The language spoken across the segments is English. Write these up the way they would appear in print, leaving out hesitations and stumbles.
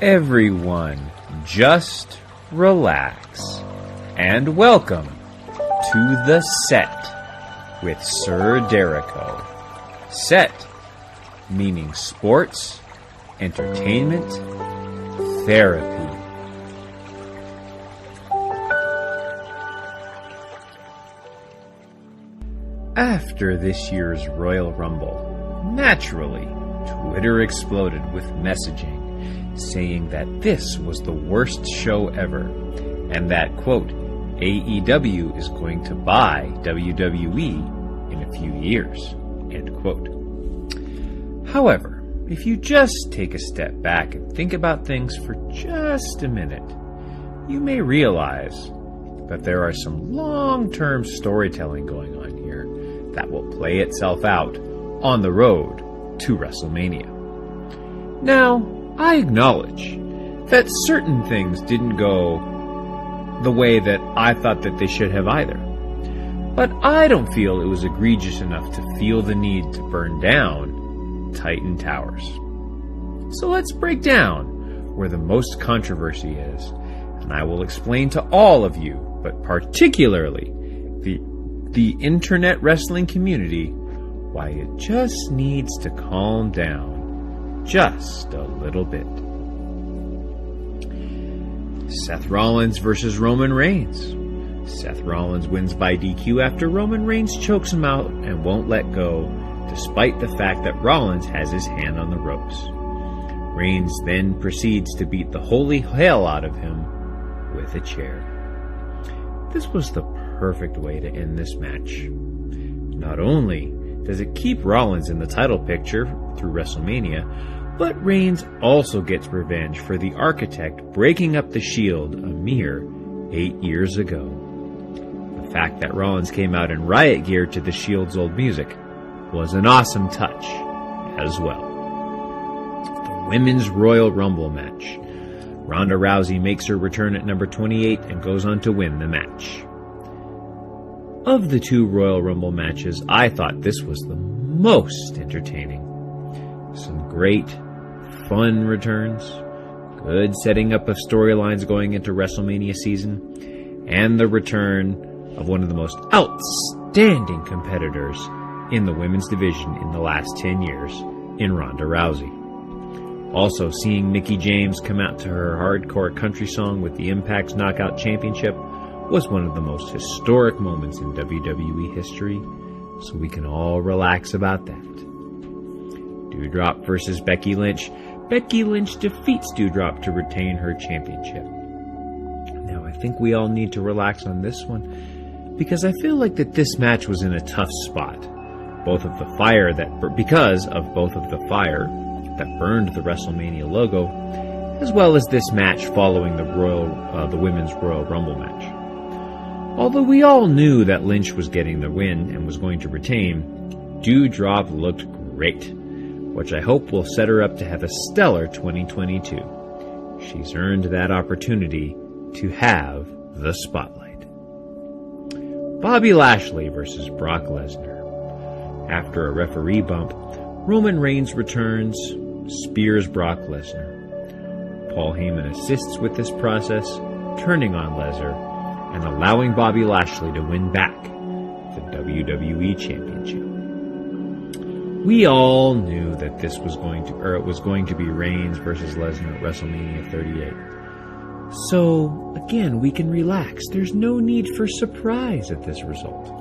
Everyone, just relax and welcome to The Set with Sir Dericho. Set, meaning sports, entertainment, therapy. After this year's Royal Rumble, naturally, Twitter exploded with messaging saying that this was the worst show ever, and that, quote, AEW is going to buy WWE in a few years, end quote. However, if you just take a step back and think about things for just a minute, you may realize that there are some long-term storytelling going on here that will play itself out on the road to WrestleMania. Now, I acknowledge that certain things didn't go the way that I thought that they should have either. But I don't feel it was egregious enough to feel the need to burn down Titan Towers. So let's break down where the most controversy is, and I will explain to all of you, but particularly the internet wrestling community, why it just needs to calm down just a little bit. Seth Rollins versus Roman Reigns. Seth Rollins wins by DQ after Roman Reigns chokes him out and won't let go, despite the fact that Rollins has his hand on the ropes. Reigns then proceeds to beat the holy hell out of him with a chair. This was the perfect way to end this match. Not only does it keep Rollins in the title picture through WrestleMania, but Reigns also gets revenge for the Architect breaking up the Shield a mere 8 years ago. The fact that Rollins came out in riot gear to the Shield's old music was an awesome touch as well. The Women's Royal Rumble match. Ronda Rousey makes her return at number 28 and goes on to win the match. Of the two Royal Rumble matches, I thought this was the most entertaining. Some great, fun returns, good setting up of storylines going into WrestleMania season, and the return of one of the most outstanding competitors in the women's division in the last 10 years, in Ronda Rousey. Also, seeing Mickie James come out to her hardcore country song with the Impact's Knockout Championship was one of the most historic moments in WWE history, so we can all relax about that. Doudrop versus Becky Lynch. Becky Lynch defeats Doudrop to retain her championship. Now, I think we all need to relax on this one, because I feel like that this match was in a tough spot. Because of the fire that burned the WrestleMania logo, as well as this match following the Women's Royal Rumble match. Although we all knew that Lynch was getting the win and was going to retain, Doudrop looked great, which I hope will set her up to have a stellar 2022. She's earned that opportunity to have the spotlight. Bobby Lashley versus Brock Lesnar. After a referee bump, Roman Reigns returns, spears Brock Lesnar. Paul Heyman assists with this process, turning on Lesnar and allowing Bobby Lashley to win back the WWE Championship. We all knew that this was going to be Reigns versus Lesnar at WrestleMania 38. So, again, we can relax. There's no need for surprise at this result.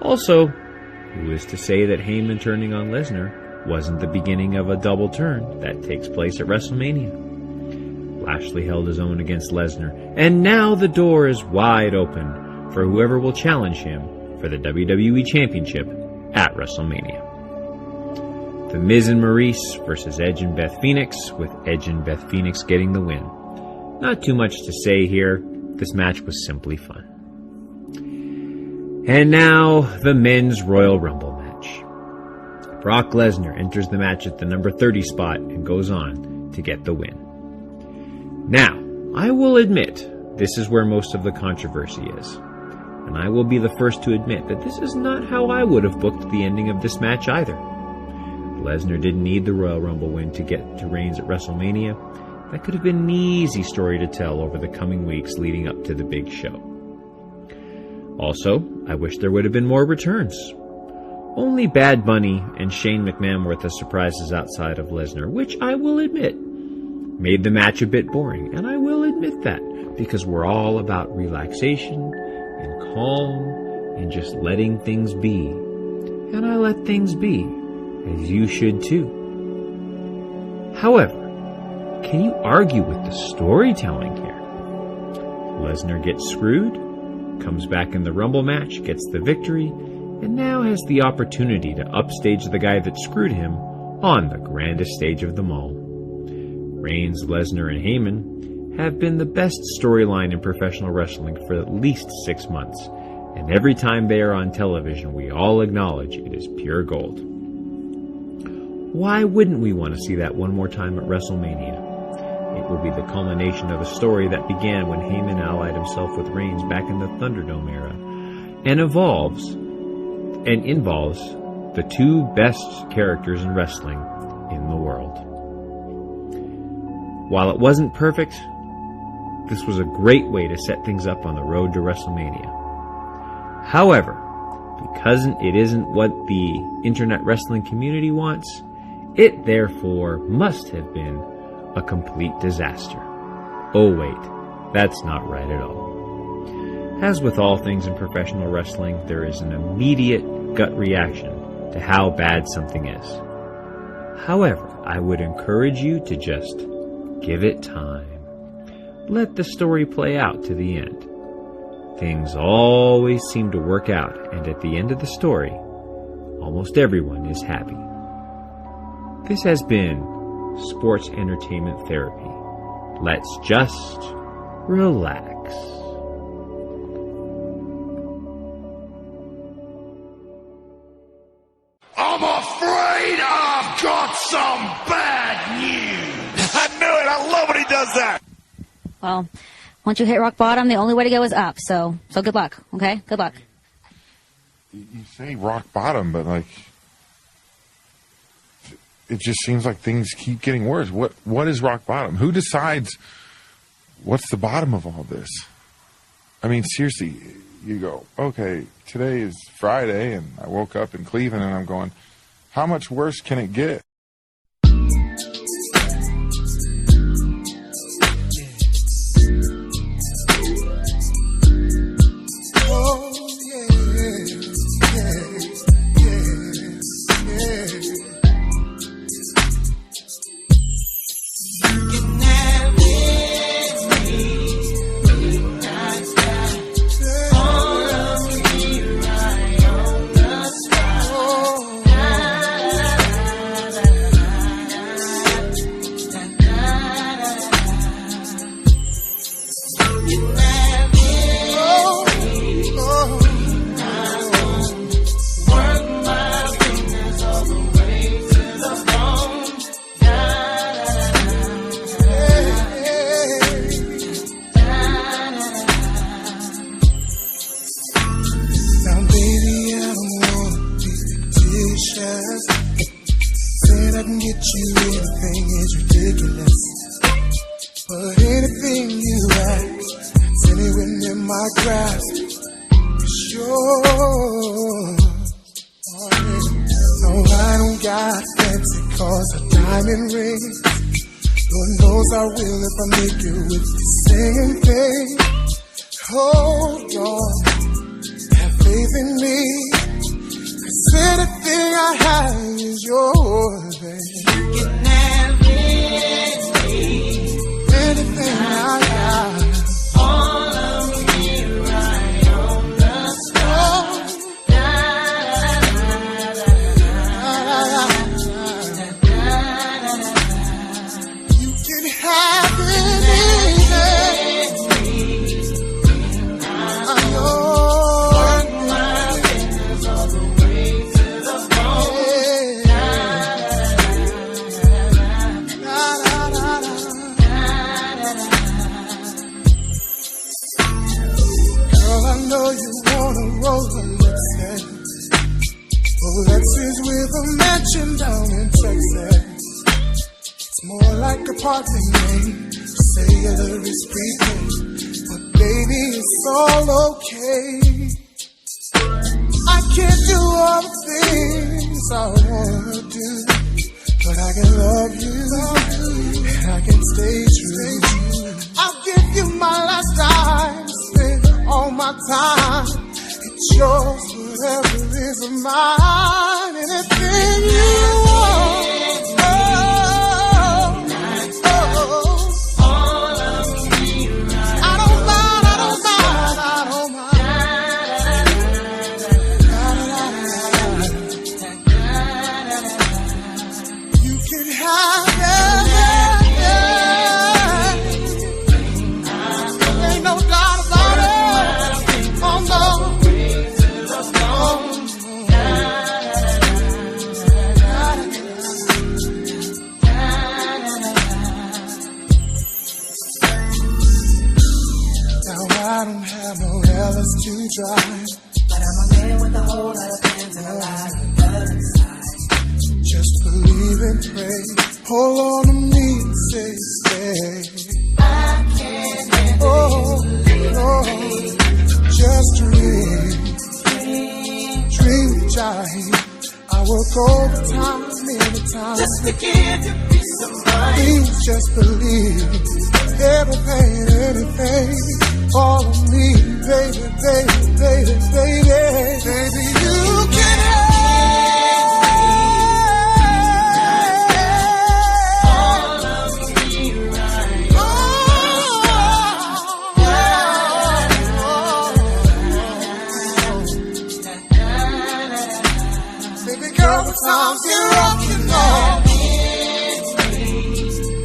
Also, who is to say that Heyman turning on Lesnar wasn't the beginning of a double turn that takes place at WrestleMania? Lashley held his own against Lesnar, and now the door is wide open for whoever will challenge him for the WWE Championship at WrestleMania. The Miz and Maurice versus Edge and Beth Phoenix, with Edge and Beth Phoenix getting the win. Not too much to say here. This match was simply fun. And now, the Men's Royal Rumble match. Brock Lesnar enters the match at the number 30 spot and goes on to get the win. Now, I will admit, this is where most of the controversy is. and I will be the first to admit that this is not how I would have booked the ending of this match either. Lesnar didn't need the Royal Rumble win to get to Reigns at WrestleMania. That could have been an easy story to tell over the coming weeks leading up to the big show. Also, I wish there would have been more returns. Only Bad Bunny and Shane McMahon were the surprises outside of Lesnar, which I will admit made the match a bit boring, and I will admit that, because we're all about relaxation and calm and just letting things be. And I let things be, as you should too. However, can you argue with the storytelling here? Lesnar gets screwed, comes back in the Rumble match, gets the victory, and now has the opportunity to upstage the guy that screwed him on the grandest stage of them all. Reigns, Lesnar, and Heyman have been the best storyline in professional wrestling for at least 6 months, and every time they are on television, we all acknowledge it is pure gold. Why wouldn't we want to see that one more time at WrestleMania? It will be the culmination of a story that began when Heyman allied himself with Reigns back in the Thunderdome era, and involves the two best characters in wrestling in the world. While it wasn't perfect, this was a great way to set things up on the road to WrestleMania. However, because it isn't what the internet wrestling community wants, it therefore must have been a complete disaster. Oh wait, that's not right at all. As with all things in professional wrestling, there is an immediate gut reaction to how bad something is. However, I would encourage you to just give it time. Let the story play out to the end. Things always seem to work out, and at the end of the story, almost everyone is happy. This has been Sports Entertainment Therapy. Let's just relax. I'm afraid I've got some bad news. I knew it. I love when he does that. Well, once you hit rock bottom, the only way to go is up. So good luck, okay? Good luck. You say rock bottom, but like, it just seems like things keep getting worse. What is rock bottom? Who decides what's the bottom of all this? I mean, seriously, you go, okay, today is Friday, and I woke up in Cleveland, and I'm going, how much worse can it get? Alexis with a mansion down in Texas. It's more like a party name. Cellular is prepaid, but baby, it's all okay. I can't do all the things I wanna do, but I can love you, and I can stay true. I'll give you my lifetime, spend all my time. It's yours, whatever is of mine, anything you want. To drive, but I'm a man with a whole lot of plans and a lot of love inside. Just believe and pray. Hold on to me and say, stay. I can't just dream, giant. I work overtime anytime just to give you peace of mind. Please just believe everything, anything. Follow me, baby, baby, baby, baby, baby, you can have all of me right. Baby girl, the times you're up, you know.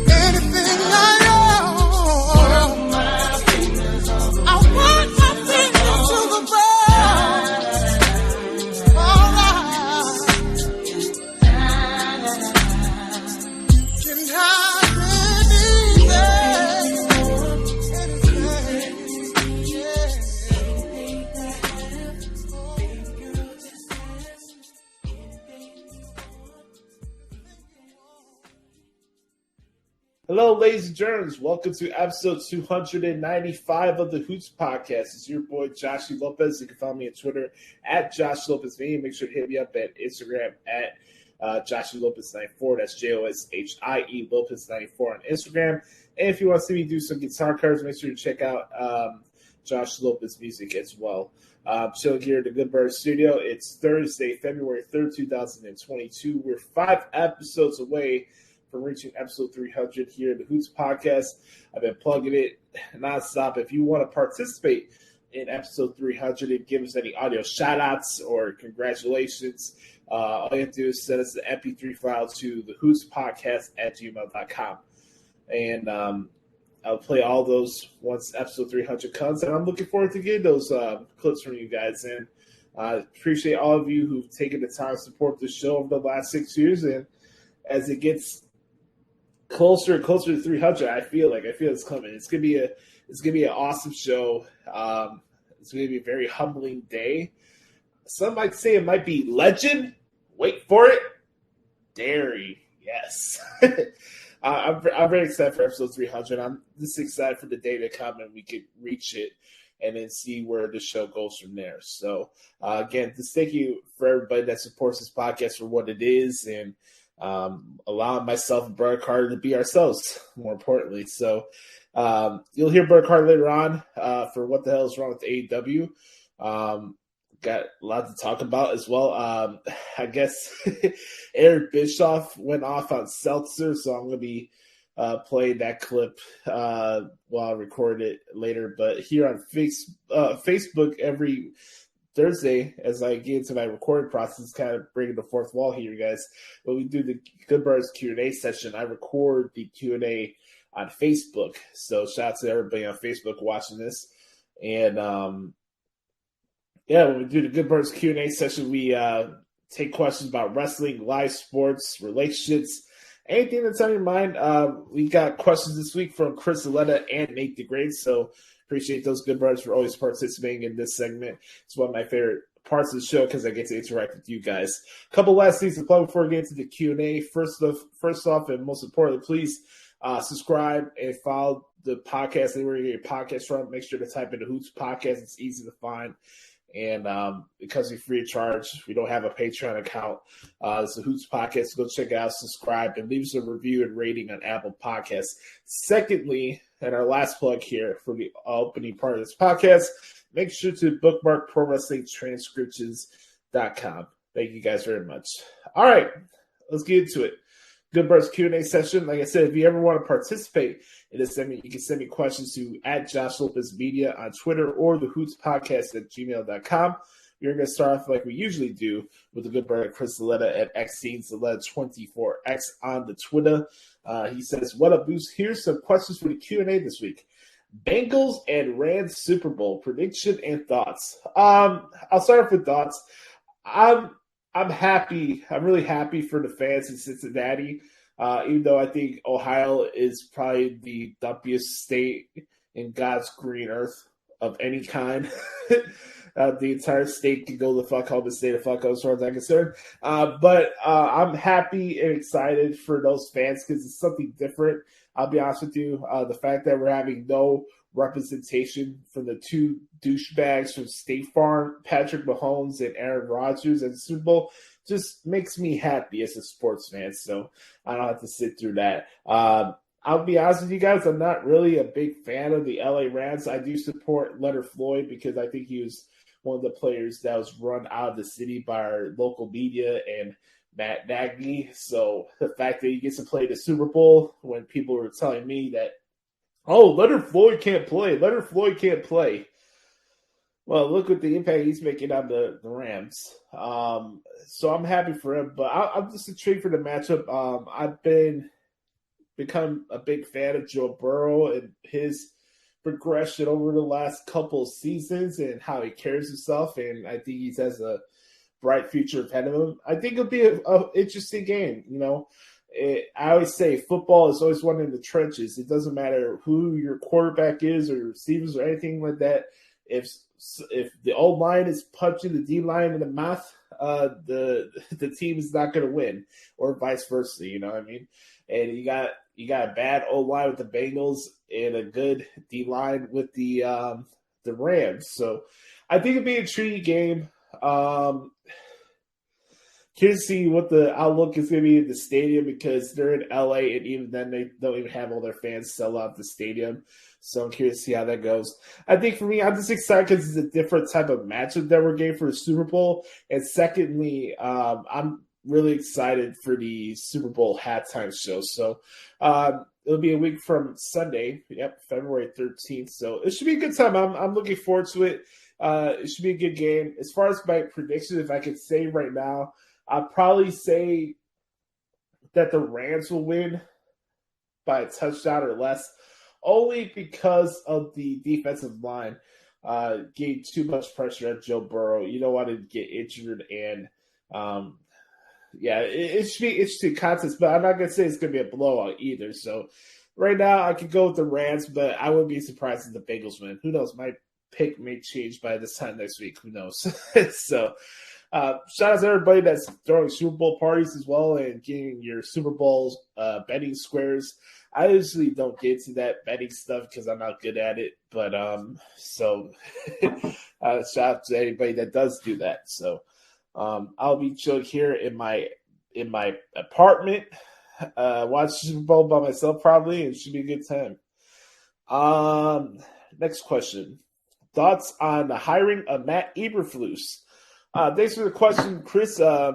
Anything I Hello, ladies and gentlemen. Welcome to episode 295 of the Hoots Podcast. It's your boy, Joshie Lopez. You can follow me on Twitter at Josh Lopez. Make sure to hit me up at Instagram at Joshie Lopez 94. That's Joshie Lopez 94 on Instagram. And if you want to see me do some guitar covers, make sure to check out Josh Lopez Music as well. Chilling here at the Good Bird Studio. It's Thursday, February 3rd, 2022. We're 5 episodes away from reaching episode 300 here in the Hoots Podcast. I've been plugging it nonstop. If you want to participate in episode 300 and give us any audio shout-outs or congratulations, all you have to do is send us the MP3 file to TheHootsPodcast@gmail.com. And I'll play all those once episode 300 comes. And I'm looking forward to getting those clips from you guys. And I appreciate all of you who've taken the time to support the show over the last 6 years. And as it gets closer and closer to 300, I feel it's coming. It's gonna be an awesome show. It's gonna be a very humbling day. Some might say it might be legend. Wait for it, dairy. Yes, I'm very excited for episode 300. I'm just excited for the day to come and we can reach it and then see where the show goes from there. So again, just thank you for everybody that supports this podcast for what it is and allowing myself and Brother Carter to be ourselves, more importantly. So you'll hear Brother Carter later on for what the hell is wrong with AEW. Got a lot to talk about as well. I guess Eric Bischoff went off on Seltzer, so I'm going to be playing that clip while I record it later. But here on Facebook every Thursday, as I get into my recording process, kind of breaking the fourth wall here, guys. When we do the Good Birds Q&A session, I record the Q&A on Facebook. So shout out to everybody on Facebook watching this. And when we do the Good Birds Q&A session, we take questions about wrestling, live sports, relationships, anything that's on your mind. We got questions this week from Chris Aletta and Nate DeGrade. So appreciate those Good Brothers for always participating in this segment. It's one of my favorite parts of the show because I get to interact with you guys. A couple last things to plug before we get into the Q&A. First off, and most importantly, please subscribe and follow the podcast anywhere you get your podcast from. Make sure to type in the Hoots Podcast. It's easy to find. And because we're free of charge, we don't have a Patreon account. It's the Hoots Podcast. Go check it out, subscribe, and leave us a review and rating on Apple Podcasts. Secondly, and our last plug here for the opening part of this podcast, make sure to bookmark ProWrestlingTranscriptions.com. Thank you guys very much. All right, let's get into it. Good Birds Q&A session. Like I said, if you ever want to participate in this segment, you can send me questions to @JoshLopezMedia on Twitter or TheHootsPodcast@gmail.com. We're going to start off like we usually do with the good bird Chris Zaletta at XSceneZaletta24X on the Twitter. He says, "What up, Boost? Here's some questions for the Q&A this week. Bengals and Rams Super Bowl prediction and thoughts." I'll start off with thoughts. I'm happy. I'm really happy for the fans in Cincinnati, even though I think Ohio is probably the dumpiest state in God's green earth of any kind. The entire state can go the fuck home and stay the fuck home as far as I'm concerned. But I'm happy and excited for those fans because it's something different. I'll be honest with you. The fact that we're having no representation from the two douchebags from State Farm, Patrick Mahomes and Aaron Rodgers at the Super Bowl, just makes me happy as a sports fan. So I don't have to sit through that. I'll be honest with you guys, I'm not really a big fan of the LA Rams. I do support Leonard Floyd because I think he was one of the players that was run out of the city by our local media and Matt Nagy. So the fact that he gets to play the Super Bowl when people were telling me that, oh, Leonard Floyd can't play. Leonard Floyd can't play. Well, look at the impact he's making on the Rams. So I'm happy for him, but I'm just intrigued for the matchup. I've become a big fan of Joe Burrow and his progression over the last couple of seasons and how he carries himself, and I think he has a bright future ahead of him. I think it'll be an interesting game. You know, I always say football is always won in the trenches. It doesn't matter who your quarterback is or your receivers or anything like that. If the old line is punching the D line in the mouth, the team is not going to win, or vice versa. You know what I mean? And you got a bad old line with the Bengals and a good D line with the Rams. So I think it'd be an intriguing game. Curious to see what the outlook is going to be in the stadium because they're in LA and even then they don't even have all their fans sell out the stadium. So I'm curious to see how that goes. I think for me, I'm just excited because it's a different type of matchup that we're getting for the Super Bowl. And secondly, I'm really excited for the Super Bowl halftime show. So it'll be a week from Sunday. Yep, February 13th. So it should be a good time. I'm looking forward to it. It should be a good game. As far as my prediction, if I could say right now, I'd probably say that the Rams will win by a touchdown or less, only because of the defensive line getting too much pressure at Joe Burrow. You don't want to get injured, and it should be an interesting contest, but I'm not going to say it's going to be a blowout either. So right now I could go with the Rams, but I wouldn't be surprised if the Bengals win. Who knows? My pick may change by this time next week. Who knows? So shout out to everybody that's throwing Super Bowl parties as well and getting your Super Bowl betting squares. I usually don't get into that betting stuff because I'm not good at it. But shout out to anybody that does do that. So I'll be chilling here in my apartment, watch Super Bowl by myself probably, and it should be a good time. Next question. Thoughts on the hiring of Matt Eberflus? Thanks for the question, Chris. I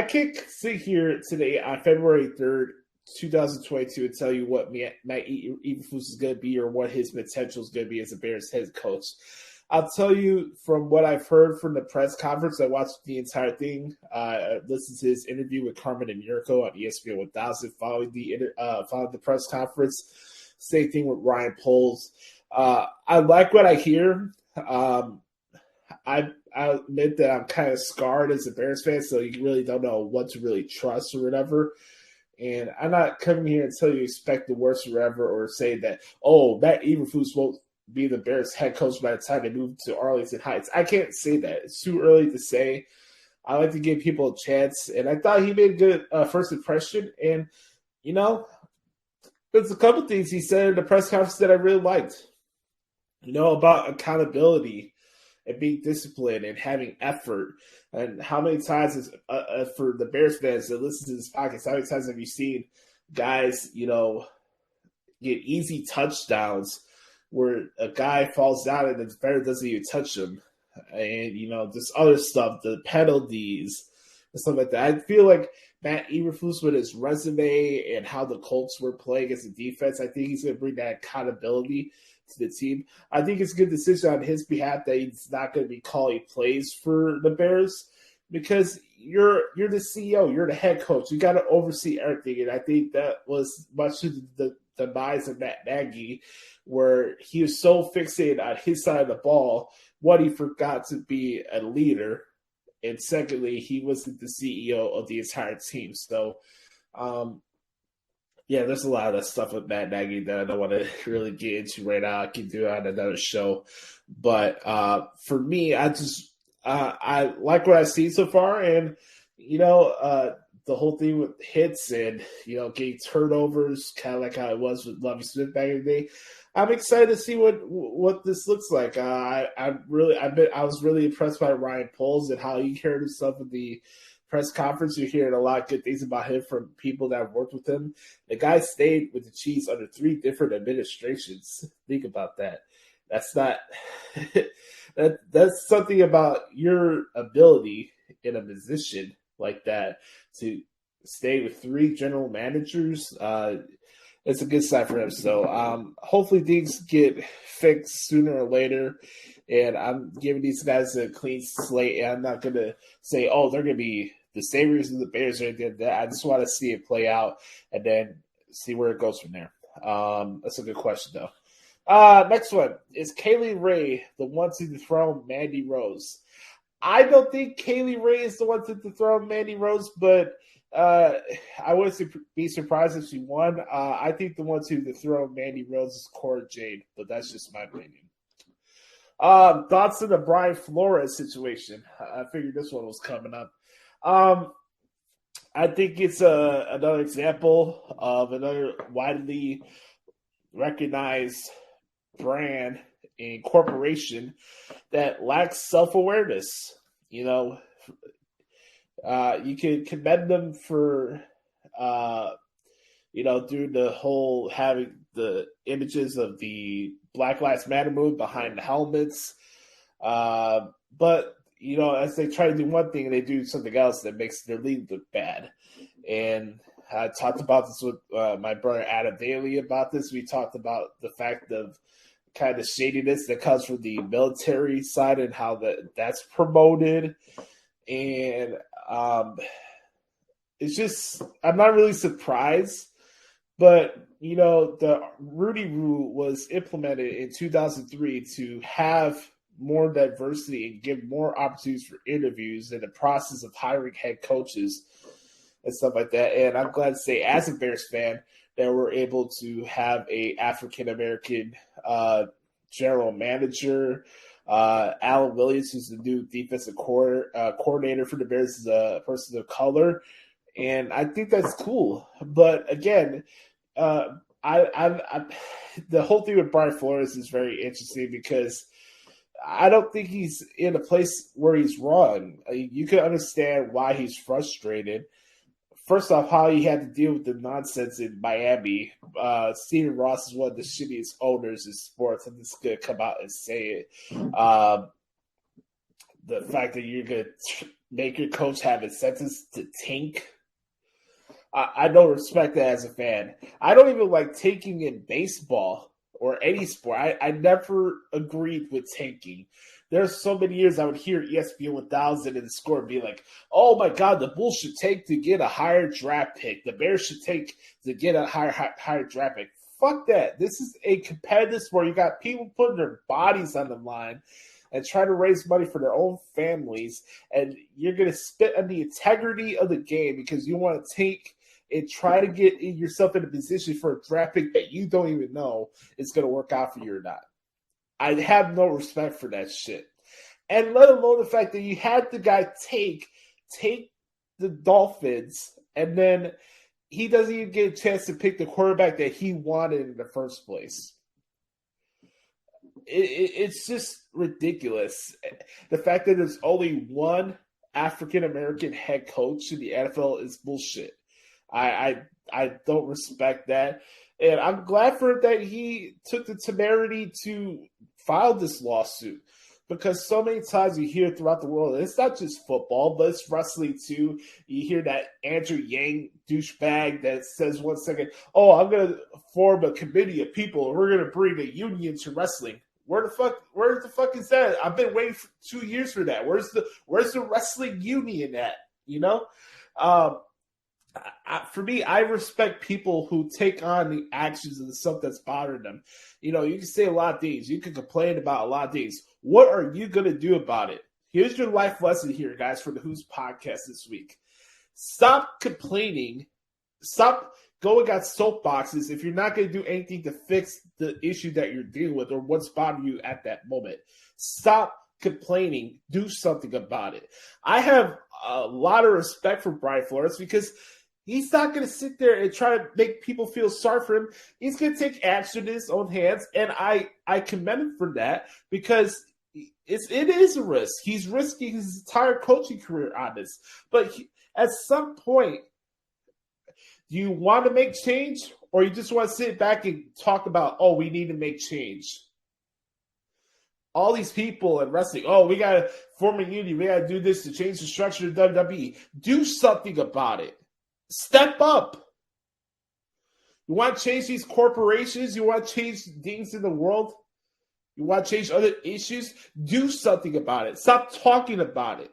can't sit here today on February 3rd, 2022 and tell you what Matt Eberflus is going to be or what his potential is going to be as a Bears head coach. I'll tell you from what I've heard from the press conference. I watched the entire thing. I listened to his interview with Carmen and Yurko on ESPN 1000 following the press conference. Same thing with Ryan Poles. I like what I hear. I admit that I'm kind of scarred as a Bears fan, so you really don't know what to really trust or whatever. And I'm not coming here and tell you expect the worst or whatever, or say that, Matt Eberflus won't be the Bears head coach by the time they move to Arlington Heights. I can't say that. It's too early to say. I like to give people a chance, and I thought he made a good first impression. And, you know, there's a couple things he said in the press conference that I really liked, you know, about accountability and being disciplined and having effort. And how many times is for the Bears fans that listen to this podcast, how many times have you seen guys, you know, get easy touchdowns where a guy falls down and the defender doesn't even touch him? And, you know, this other stuff, the penalties and stuff like that. I feel like Matt Eberflus, with his resume and how the Colts were playing as a defense, I think he's going to bring that accountability to the team. I think it's a good decision on his behalf that he's not going to be calling plays for the Bears, because you're the CEO, you're the head coach, you got to oversee everything. And I think that was much of the demise of Matt Nagy, where he was so fixated on his side of the ball, what he forgot to be a leader, and secondly, he wasn't the CEO of the entire team. So, yeah, there's a lot of that stuff with Matt Nagy that I don't want to really get into right now. I can do it on another show. But for me, I like what I've seen so far. And, you know, the whole thing with hits and, you know, getting turnovers, kind of like how it was with Lovie Smith back in the day. I'm excited to see what this looks like. I was really impressed by Ryan Poles and how he carried himself in the press conference. You're hearing a lot of good things about him from people that have worked with him. The guy stayed with the Chiefs under 3 different administrations. Think about that. That's not that's something about your ability in a position like that to stay with 3 general managers. It's a good sign for him. So hopefully things get fixed sooner or later. And I'm giving these guys a clean slate. And I'm not going to say, oh, they're going to be the Sabres and the Bears or anything like that. I just want to see it play out and then see where it goes from there. That's a good question, though. Next one. Is Kaylee Ray the one to dethrone Mandy Rose? I don't think Kaylee Ray is the one to dethrone Mandy Rose, but I wouldn't be surprised if she won. I think the one to dethrone Mandy Rose is Cora Jade, but that's just my opinion. Thoughts on the Brian Flores situation? I figured this one was coming up. I think it's another example of another widely recognized brand and corporation that lacks self-awareness. You know, you can commend them for, you know, doing the whole having the images of the Black Lives Matter movement behind the helmets. But, you know, as they try to do one thing, they do something else that makes their league look bad. And I talked about this with my brother Adam Daly about this. We talked about the fact of kind of shadiness that comes from the military side and how that's promoted. And it's just, I'm not really surprised, but, you know, the Rudy Rule was implemented in 2003 to have more diversity and give more opportunities for interviews in the process of hiring head coaches and stuff like that. And I'm glad to say, as a Bears fan, that we're able to have a African-American general manager. Alan Williams, who's the new defensive coordinator for the Bears, is a person of color. And I think that's cool. But again, the whole thing with Brian Flores is very interesting because I don't think he's in a place where he's wrong. You can understand why he's frustrated. First off, how he had to deal with the nonsense in Miami. Steven Ross is one of the shittiest owners in sports. I'm just going to come out and say it. The fact that you're going to make your coach have incentives to tank, I don't respect that as a fan. I don't even like tanking in baseball or any sport. I never agreed with tanking. There's so many years I would hear ESPN 1000 and the score and be like, oh my God, the Bulls should take to get a higher draft pick. The Bears should take to get a higher draft pick. Fuck that. This is a competitive sport. You got people putting their bodies on the line and trying to raise money for their own families. And you're going to spit on the integrity of the game because you want to take and try to get yourself in a position for a draft pick that you don't even know is going to work out for you or not. I have no respect for that shit. And let alone the fact that you had the guy take the Dolphins, and then he doesn't even get a chance to pick the quarterback that he wanted in the first place. It's just ridiculous. The fact that there's only one African-American head coach in the NFL is bullshit. I don't respect that. And I'm glad for it that he took the temerity to file this lawsuit. Because so many times you hear throughout the world, it's not just football, but it's wrestling too. You hear that Andrew Yang douchebag that says 1 second, oh, I'm going to form a committee of people and we're going to bring a union to wrestling. Where the fuck is that? I've been waiting for 2 years for that. Where's the wrestling union at? You know? For me, I respect people who take on the actions of the stuff that's bothering them. You know, you can say a lot of things. You can complain about a lot of things. What are you going to do about it? Here's your life lesson here, guys, for the Who's podcast this week. Stop complaining. Stop going on soapboxes if you're not going to do anything to fix the issue that you're dealing with or what's bothering you at that moment. Stop complaining. Do something about it. I have a lot of respect for Brian Flores because he's not going to sit there and try to make people feel sorry for him. He's going to take action in his own hands, and I commend him for that because it is a risk. He's risking his entire coaching career on this. But at some point, do you want to make change, or you just want to sit back and talk about, oh, we need to make change? All these people in wrestling, oh, we got to form a union. We got to do this to change the structure of WWE. Do something about it. Step up. You want to change these corporations? You want to change things in the world? You want to change other issues? Do something about it. Stop talking about it.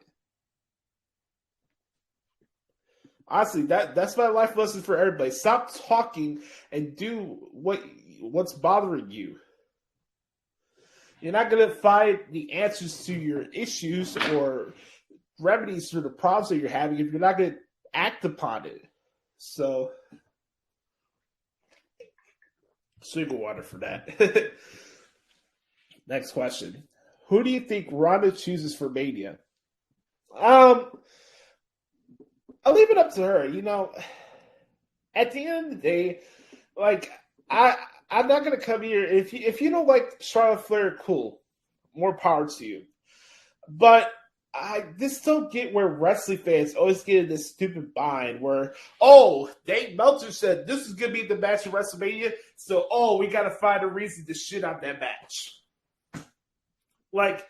Honestly, that's my life lesson for everybody. Stop talking and do what's bothering you. You're not going to find the answers to your issues or remedies for the problems that you're having if you're not going to act upon it. So, swig of water for that. Next question. Who do you think Ronda chooses for Mania? I'll leave it up to her. You know, at the end of the day, like, I'm not going to come here. If you don't like Charlotte Flair, cool. More power to you. But I just don't get where wrestling fans always get in this stupid bind where, oh, Dave Meltzer said this is going to be the match of WrestleMania, so, we got to find a reason to shit on that match. Like,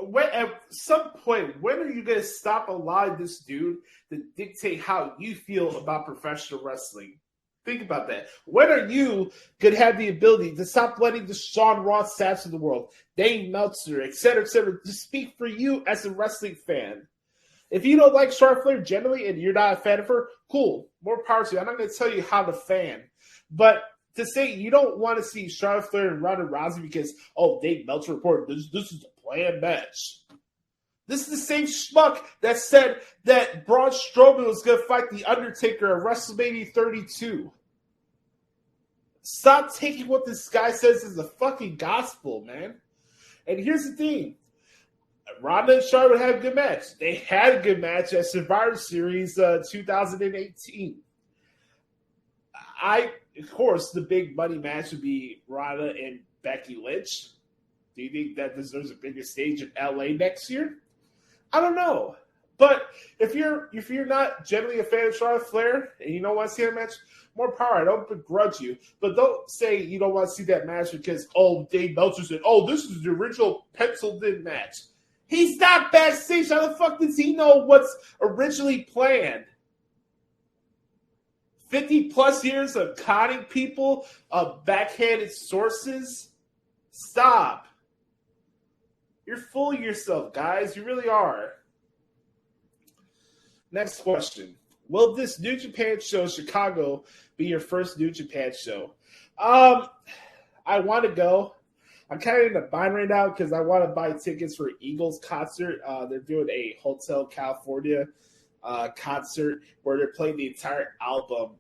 at some point, when are you going to stop allowing this dude to dictate how you feel about professional wrestling? Think about that. When are you going to have the ability to stop letting the Sean Ross Sapps of the world, Dave Meltzer, et cetera, to speak for you as a wrestling fan? If you don't like Charlotte Flair generally and you're not a fan of her, cool. More power to you. I'm not going to tell you how to fan. But to say you don't want to see Charlotte Flair and Ronda Rousey because, Dave Meltzer reported this is a planned match. This is the same schmuck that said that Braun Strowman was going to fight The Undertaker at WrestleMania 32. Stop taking what this guy says as the fucking gospel, man. And here's the thing. Ronda and Charlotte had a good match. They had a good match at Survivor Series 2018. Of course, the big money match would be Ronda and Becky Lynch. Do you think that deserves a bigger stage in LA next year? I don't know. But if you're not generally a fan of Charlotte Flair and you don't want to see that match, more power. I don't begrudge you. But don't say you don't want to see that match because, Dave Meltzer said, this is the original penciled-in match. He's not backstage. How the fuck does he know what's originally planned? 50-plus years of conning people, of backhanded sources? Stop. You're fooling yourself, guys. You really are. Next question. Will this New Japan show Chicago be your first New Japan show? I want to go. I'm kind of in a bind right now because I want to buy tickets for Eagles concert. They're doing a Hotel California concert where they're playing the entire album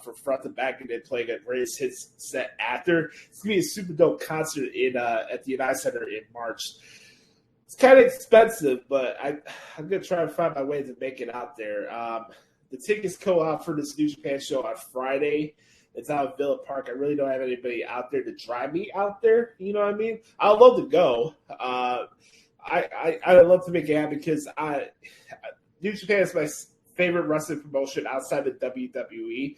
from front to back, and then playing a greatest hits set after. It's gonna be a super dope concert at the United Center in March. It's kind of expensive, but I'm gonna try to find my way to make it out there. The tickets go out for this New Japan show on Friday. It's out of Villa Park. I really don't have anybody out there to drive me out there. You know what I mean? I'd love to go. I'd love to make it happen because New Japan is my favorite wrestling promotion outside of WWE.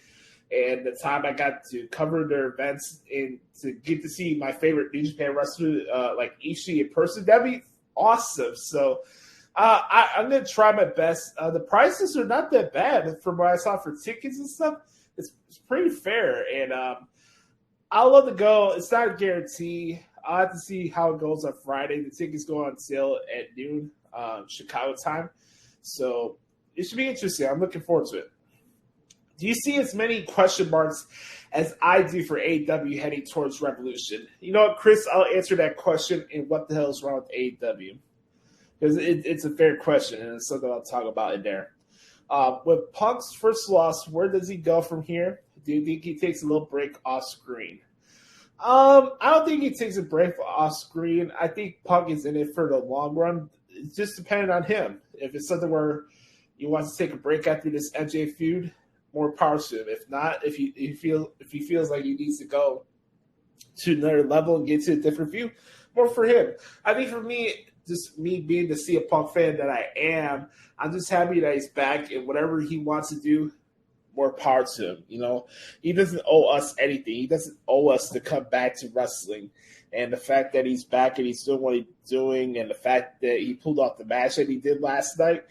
And the time I got to cover their events and to get to see my favorite New Japan wrestler like Ishii in person, that'd be awesome. So I'm going to try my best. The prices are not that bad from what I saw for tickets and stuff. It's pretty fair, and I'll love to go. It's not a guarantee. I'll have to see how it goes on Friday. The tickets go on sale at noon Chicago time, so it should be interesting. I'm looking forward to it. Do you see as many question marks as I do for AEW heading towards Revolution? You know what, Chris? I'll answer that question in what the hell is wrong with AEW, because it's a fair question, and it's something I'll talk about in there. With Punk's first loss, where does he go from here? Do you think he takes a little break off screen? I don't think he takes a break off screen. I think Punk is in it for the long run. It's just dependent on him. If it's something where he wants to take a break after this MJ feud, more power to him. If not, if he feels like he needs to go to another level and get to a different view, more for him. I think for me, just me being the CM Punk fan that I am, I'm just happy that he's back, and whatever he wants to do, more power to him. You know, he doesn't owe us anything. He doesn't owe us to come back to wrestling. And the fact that he's back and he's doing what he's doing, and the fact that he pulled off the match that he did last night,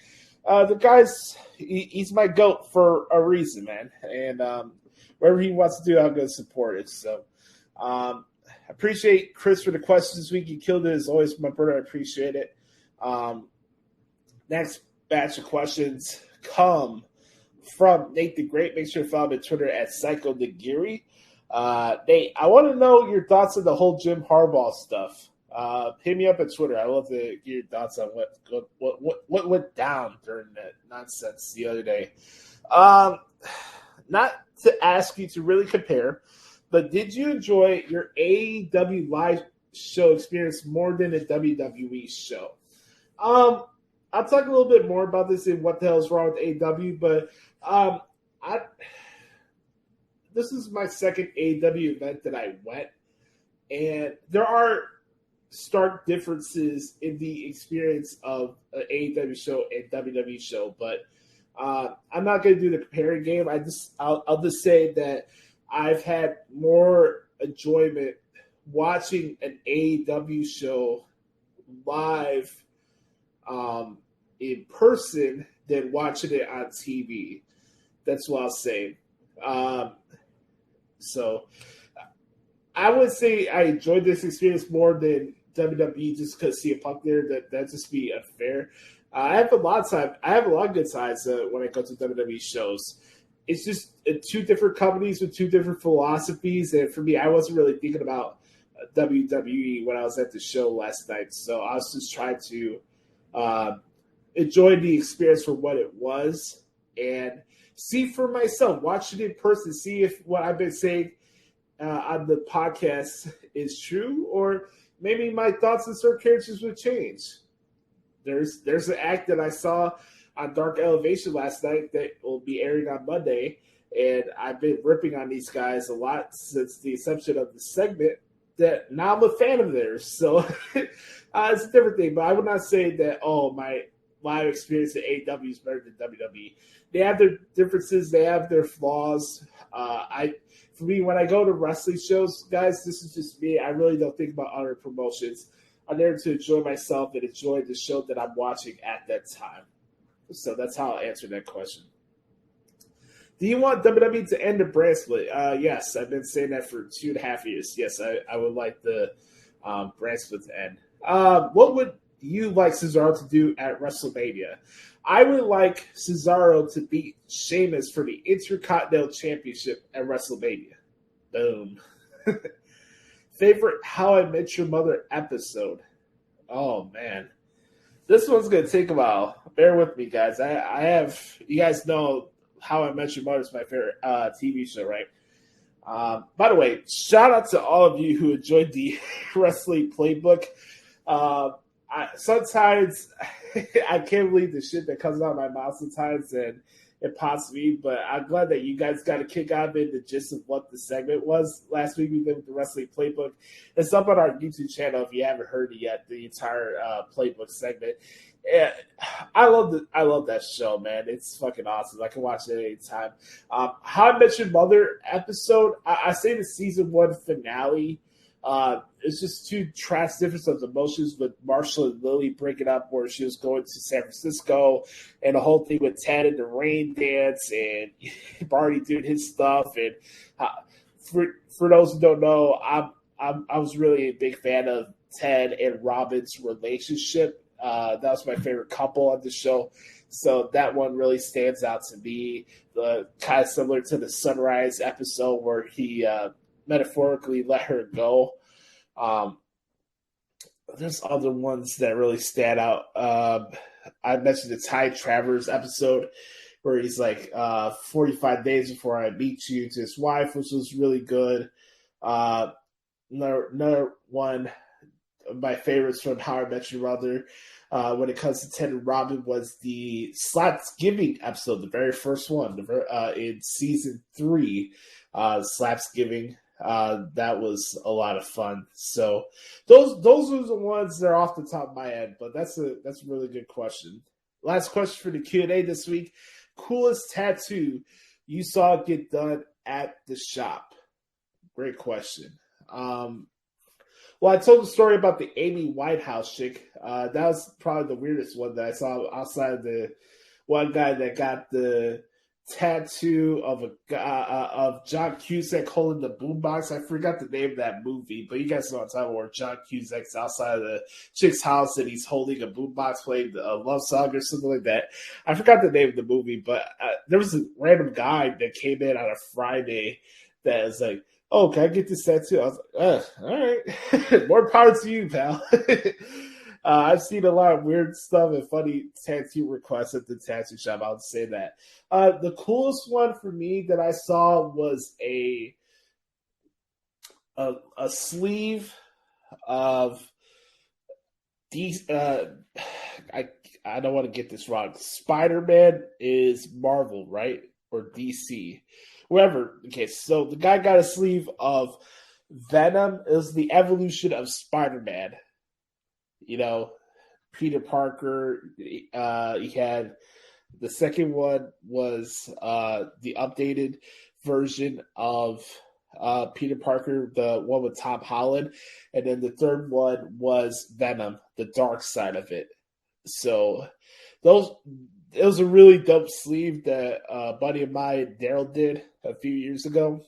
the guy's he's my GOAT for a reason, man. And whatever he wants to do, I'm going to support it. So I appreciate Chris for the questions this week. You killed it as always, my brother. I appreciate it. Next batch of questions come from Nate the Great. Make sure to follow me on Twitter at Psycho Nagiri. Nate, I want to know your thoughts on the whole Jim Harbaugh stuff. Hit me up at Twitter. I love to get your thoughts on what went down during that nonsense the other day. Not to ask you to really compare, but did you enjoy your AEW live show experience more than a WWE show? I'll talk a little bit more about this in what the hell is wrong with AEW, but this is my second AEW event that I went, and there are stark differences in the experience of an AEW show and WWE show, but I'm not going to do the comparing game. I'll just say that I've had more enjoyment watching an AEW show live in person than watching it on TV. That's what I'll say. So I would say I enjoyed this experience more than WWE just because CM Punk there. That'd just be unfair. I have a lot of good times when I go to WWE shows. It's just two different companies with two different philosophies, and for me, I wasn't really thinking about WWE when I was at the show last night. So I was just trying to enjoy the experience for what it was and see for myself, watch it in person, see if what I've been saying on the podcast is true, or maybe my thoughts on certain characters would change. There's an act that I saw on Dark Elevation last night that will be airing on Monday, and I've been ripping on these guys a lot since the inception of the segment, that now I'm a fan of theirs. So it's a different thing, but I would not say that, my live experience at AEW is better than WWE. They have their differences. They have their flaws. For me, when I go to wrestling shows, guys, this is just me. I really don't think about other promotions. I'm there to enjoy myself and enjoy the show that I'm watching at that time. So that's how I'll answer that question. Do you want WWE to end the brand split? Yes, I've been saying that for 2.5 years. Yes, I would like the brand split to end. What would you like Cesaro to do at WrestleMania? I would like Cesaro to beat Sheamus for the Intercontinental Championship at WrestleMania. Boom. Favorite How I Met Your Mother episode? Oh, man. This one's going to take a while. bear with me, guys. I have, you guys know How I Met Your Mother is my favorite TV show, right? By the way, shout out to all of you who enjoyed the wrestling playbook. Sometimes I can't believe the shit that comes out of my mouth sometimes, and it pops me, but I'm glad that you guys got a kick out of it, the gist of what the segment was. Last week we did with the wrestling playbook. It's up on our YouTube channel if you haven't heard it yet, the entire playbook segment. Yeah, I love that show, man. It's fucking awesome. I can watch it anytime. How I Met Your Mother episode, I say the season 1 finale. It's just two trash difference of emotions with Marshall and Lily breaking up where she was going to San Francisco and the whole thing with Ted and the rain dance and Barney doing his stuff. And for those who don't know, I was really a big fan of Ted and Robin's relationship. That was my favorite couple on the show. So that one really stands out to me. Kind of similar to the Sunrise episode where he metaphorically let her go. There's other ones that really stand out. I mentioned the Ty Travers episode where he's like 45 days before I meet you to his wife, which was really good. Another one of my favorites from How I Met Your Mother when it comes to Ted and Robin was the Slapsgiving episode, the very first one in season 3, Slapsgiving. That was a lot of fun. So those are the ones that are off the top of my head, but that's a really good question. Last question for the Q&A this week. Coolest tattoo you saw get done at the shop? Great question. Well, I told the story about the Amy Whitehouse chick. That was probably the weirdest one that I saw outside of the one guy that got the tattoo of John Cusack holding the boombox. I forgot the name of that movie, but you guys know what I'm talking about, where John Cusack's outside of the chick's house and he's holding a boombox playing a love song or something like that. I forgot the name of the movie, but there was a random guy that came in on a Friday that was like, "Oh, can I get this tattoo?" I was like, all right. More power to you, pal. I've seen a lot of weird stuff and funny tattoo requests at the tattoo shop. I'll say that. The coolest one for me that I saw was a sleeve of these. I don't want to get this wrong. Spider-Man is Marvel, right? Or DC. Whoever. Okay, so the guy got a sleeve of Venom. It was the evolution of Spider-Man. You know, Peter Parker. He had the second one was the updated version of Peter Parker, the one with Tom Holland, and then the third one was Venom, the dark side of it. So it was a really dope sleeve that a buddy of mine, Daryl, did a few years ago.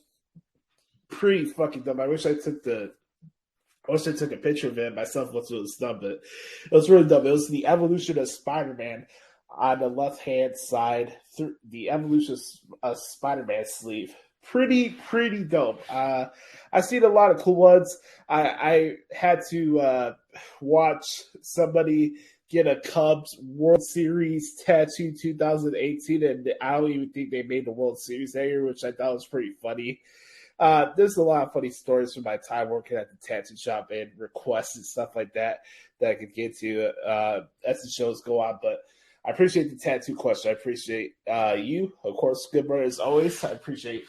Pretty fucking dope. I wish I took a picture of it myself once it was done, but it was really dope. It was the evolution of Spider-Man on the left-hand side, the evolution of Spider-Man sleeve. Pretty dope. I've seen a lot of cool ones. I had to watch somebody get a Cubs World Series tattoo 2018, and I don't even think they made the World Series that year, which I thought was pretty funny. There's a lot of funny stories from my time working at the tattoo shop and requests and stuff like that I could get to as the shows go on. But I appreciate the tattoo question. I appreciate you, of course, good brother as always. I appreciate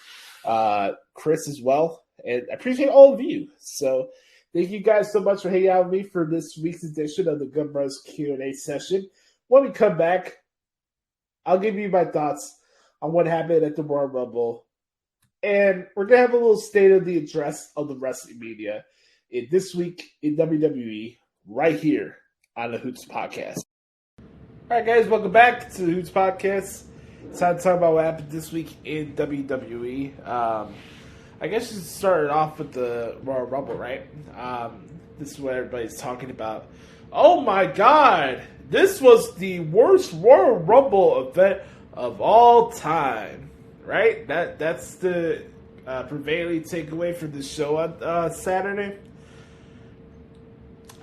Chris as well, and I appreciate all of you. So thank you guys so much for hanging out with me for this week's edition of the Good Bros Q&A session. When we come back, I'll give you my thoughts on what happened at the Royal Rumble. And we're going to have a little state of the address of the wrestling media in this week in WWE right here on the Hoots Podcast. All right, guys, welcome back to the Hoots Podcast. It's time to talk about what happened this week in WWE. I guess you started off with the Royal Rumble, right? This is what everybody's talking about. Oh my God! This was the worst Royal Rumble event of all time, right? That's the prevailing takeaway from the show on Saturday.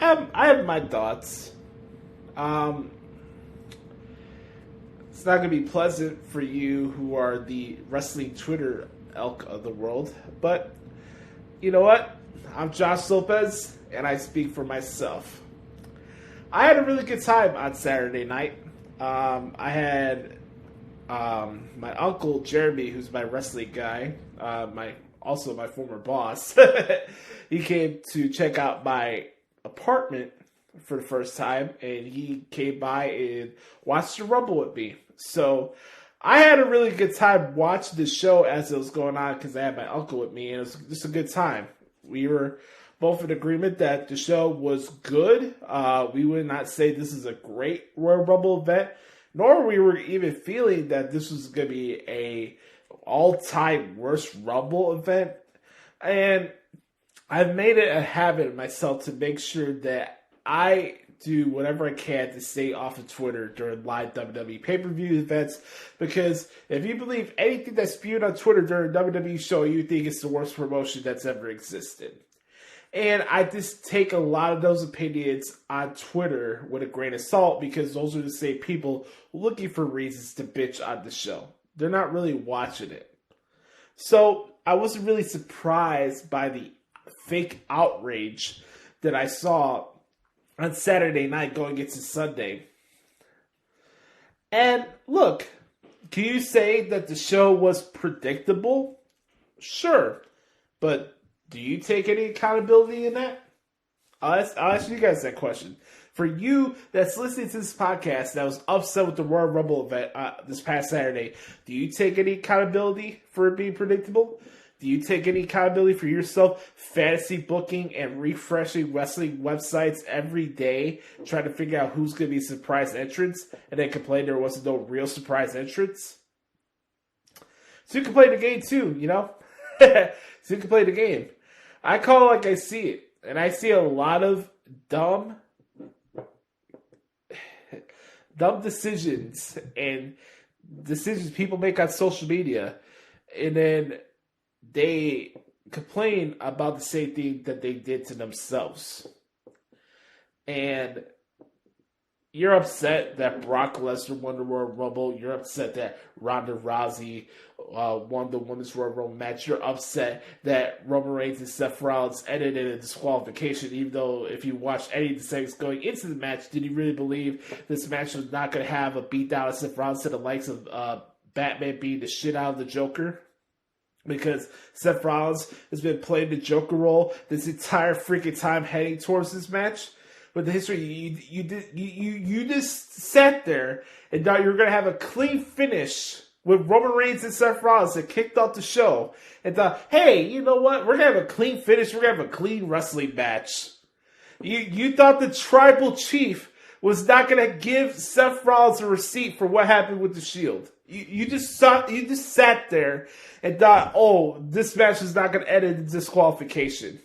I have my thoughts. it's not going to be pleasant for you who are the wrestling Twitter elk of the world. But you know what? I'm Josh Lopez, and I speak for myself. I had a really good time on Saturday night. I had my uncle Jeremy, who's my wrestling guy, my former boss. He came to check out my apartment for the first time, and he came by and watched the Rumble with me. So I had a really good time watching the show as it was going on because I had my uncle with me, and it was just a good time. We were both in agreement that the show was good. We would not say this is a great Royal Rumble event, nor we were even feeling that this was going to be a all-time worst Rumble event. And I've made it a habit of myself to make sure that I do whatever I can to stay off of Twitter during live WWE pay-per-view events, because if you believe anything that's spewed on Twitter during a WWE show, you think it's the worst promotion that's ever existed. And I just take a lot of those opinions on Twitter with a grain of salt, because those are the same people looking for reasons to bitch on the show. They're not really watching it. So I wasn't really surprised by the fake outrage that I saw on Saturday night going into Sunday. And look, can you say that the show was predictable? Sure. But do you take any accountability in that? I'll ask you guys that question. For you that's listening to this podcast that was upset with the Royal Rumble event this past Saturday, do you take any accountability for it being predictable? Do you take any accountability for yourself fantasy booking and refreshing wrestling websites every day, trying to figure out who's going to be a surprise entrance, and then complain there wasn't no real surprise entrance? So you can play the game too, you know? So you can play the game. I call it like I see it. And I see a lot of dumb decisions and decisions people make on social media, and then they complain about the same thing that they did to themselves. And you're upset that Brock Lesnar won the Royal Rumble. You're upset that Ronda Rousey won the Women's Royal Rumble match. You're upset that Roman Reigns and Seth Rollins ended in a disqualification, even though if you watched any of the segments going into the match, did you really believe this match was not going to have a beatdown of Seth Rollins to the likes of Batman beating the shit out of the Joker? Because Seth Rollins has been playing the Joker role this entire freaking time heading towards this match. With the history, you just sat there and thought you were going to have a clean finish with Roman Reigns and Seth Rollins that kicked off the show, and thought, hey, you know what? We're going to have a clean finish. We're going to have a clean wrestling match. You thought the Tribal Chief was not going to give Seth Rollins a receipt for what happened with the Shield. You just sat there and thought, oh, this match is not going to end in disqualification.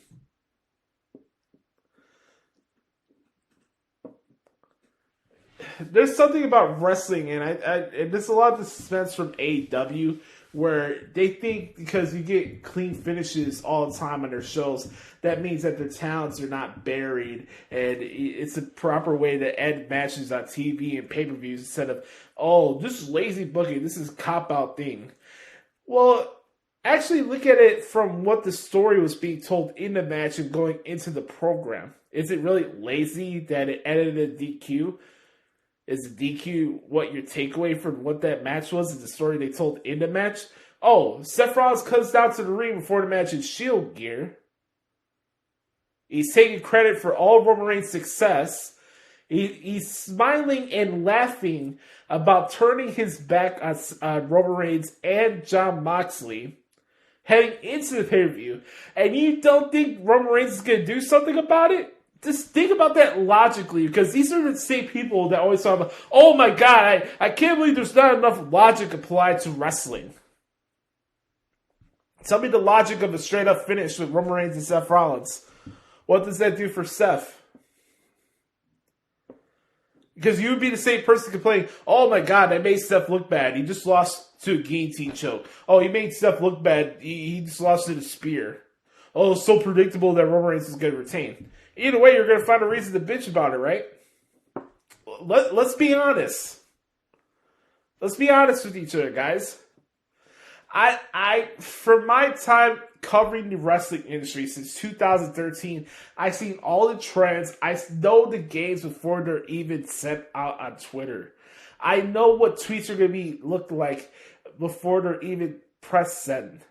There's something about wrestling, and there's a lot of suspense from AEW, where they think because you get clean finishes all the time on their shows, that means that their talents are not buried, and it's a proper way to end matches on TV and pay-per-views instead of, oh, this is lazy booking, this is cop-out thing. Well, actually look at it from what the story was being told in the match and going into the program. Is it really lazy that it ended in DQ? Is the DQ what your takeaway from what that match was? Is the story they told in the match? Oh, Seth Rollins comes down to the ring before the match in Shield gear. He's taking credit for all of Roman Reigns' success. He's smiling and laughing about turning his back on Roman Reigns and Jon Moxley heading into the pay-per-view. And you don't think Roman Reigns is going to do something about it? Just think about that logically, because these are the same people that always talk about, oh my god, I can't believe there's not enough logic applied to wrestling. Tell me the logic of a straight-up finish with Roman Reigns and Seth Rollins. What does that do for Seth? Because you would be the same person complaining, oh my god, that made Seth look bad. He just lost to a guillotine choke. Oh, he made Seth look bad. He just lost to the spear. Oh, it's so predictable that Roman Reigns is going to retain. Either way, you're going to find a reason to bitch about it, right? Let's be honest. let's be honest with each other, guys. I for my time covering the wrestling industry since 2013, I've seen all the trends. I know the games before they're even sent out on Twitter. I know what tweets are going to look like before they're even press send.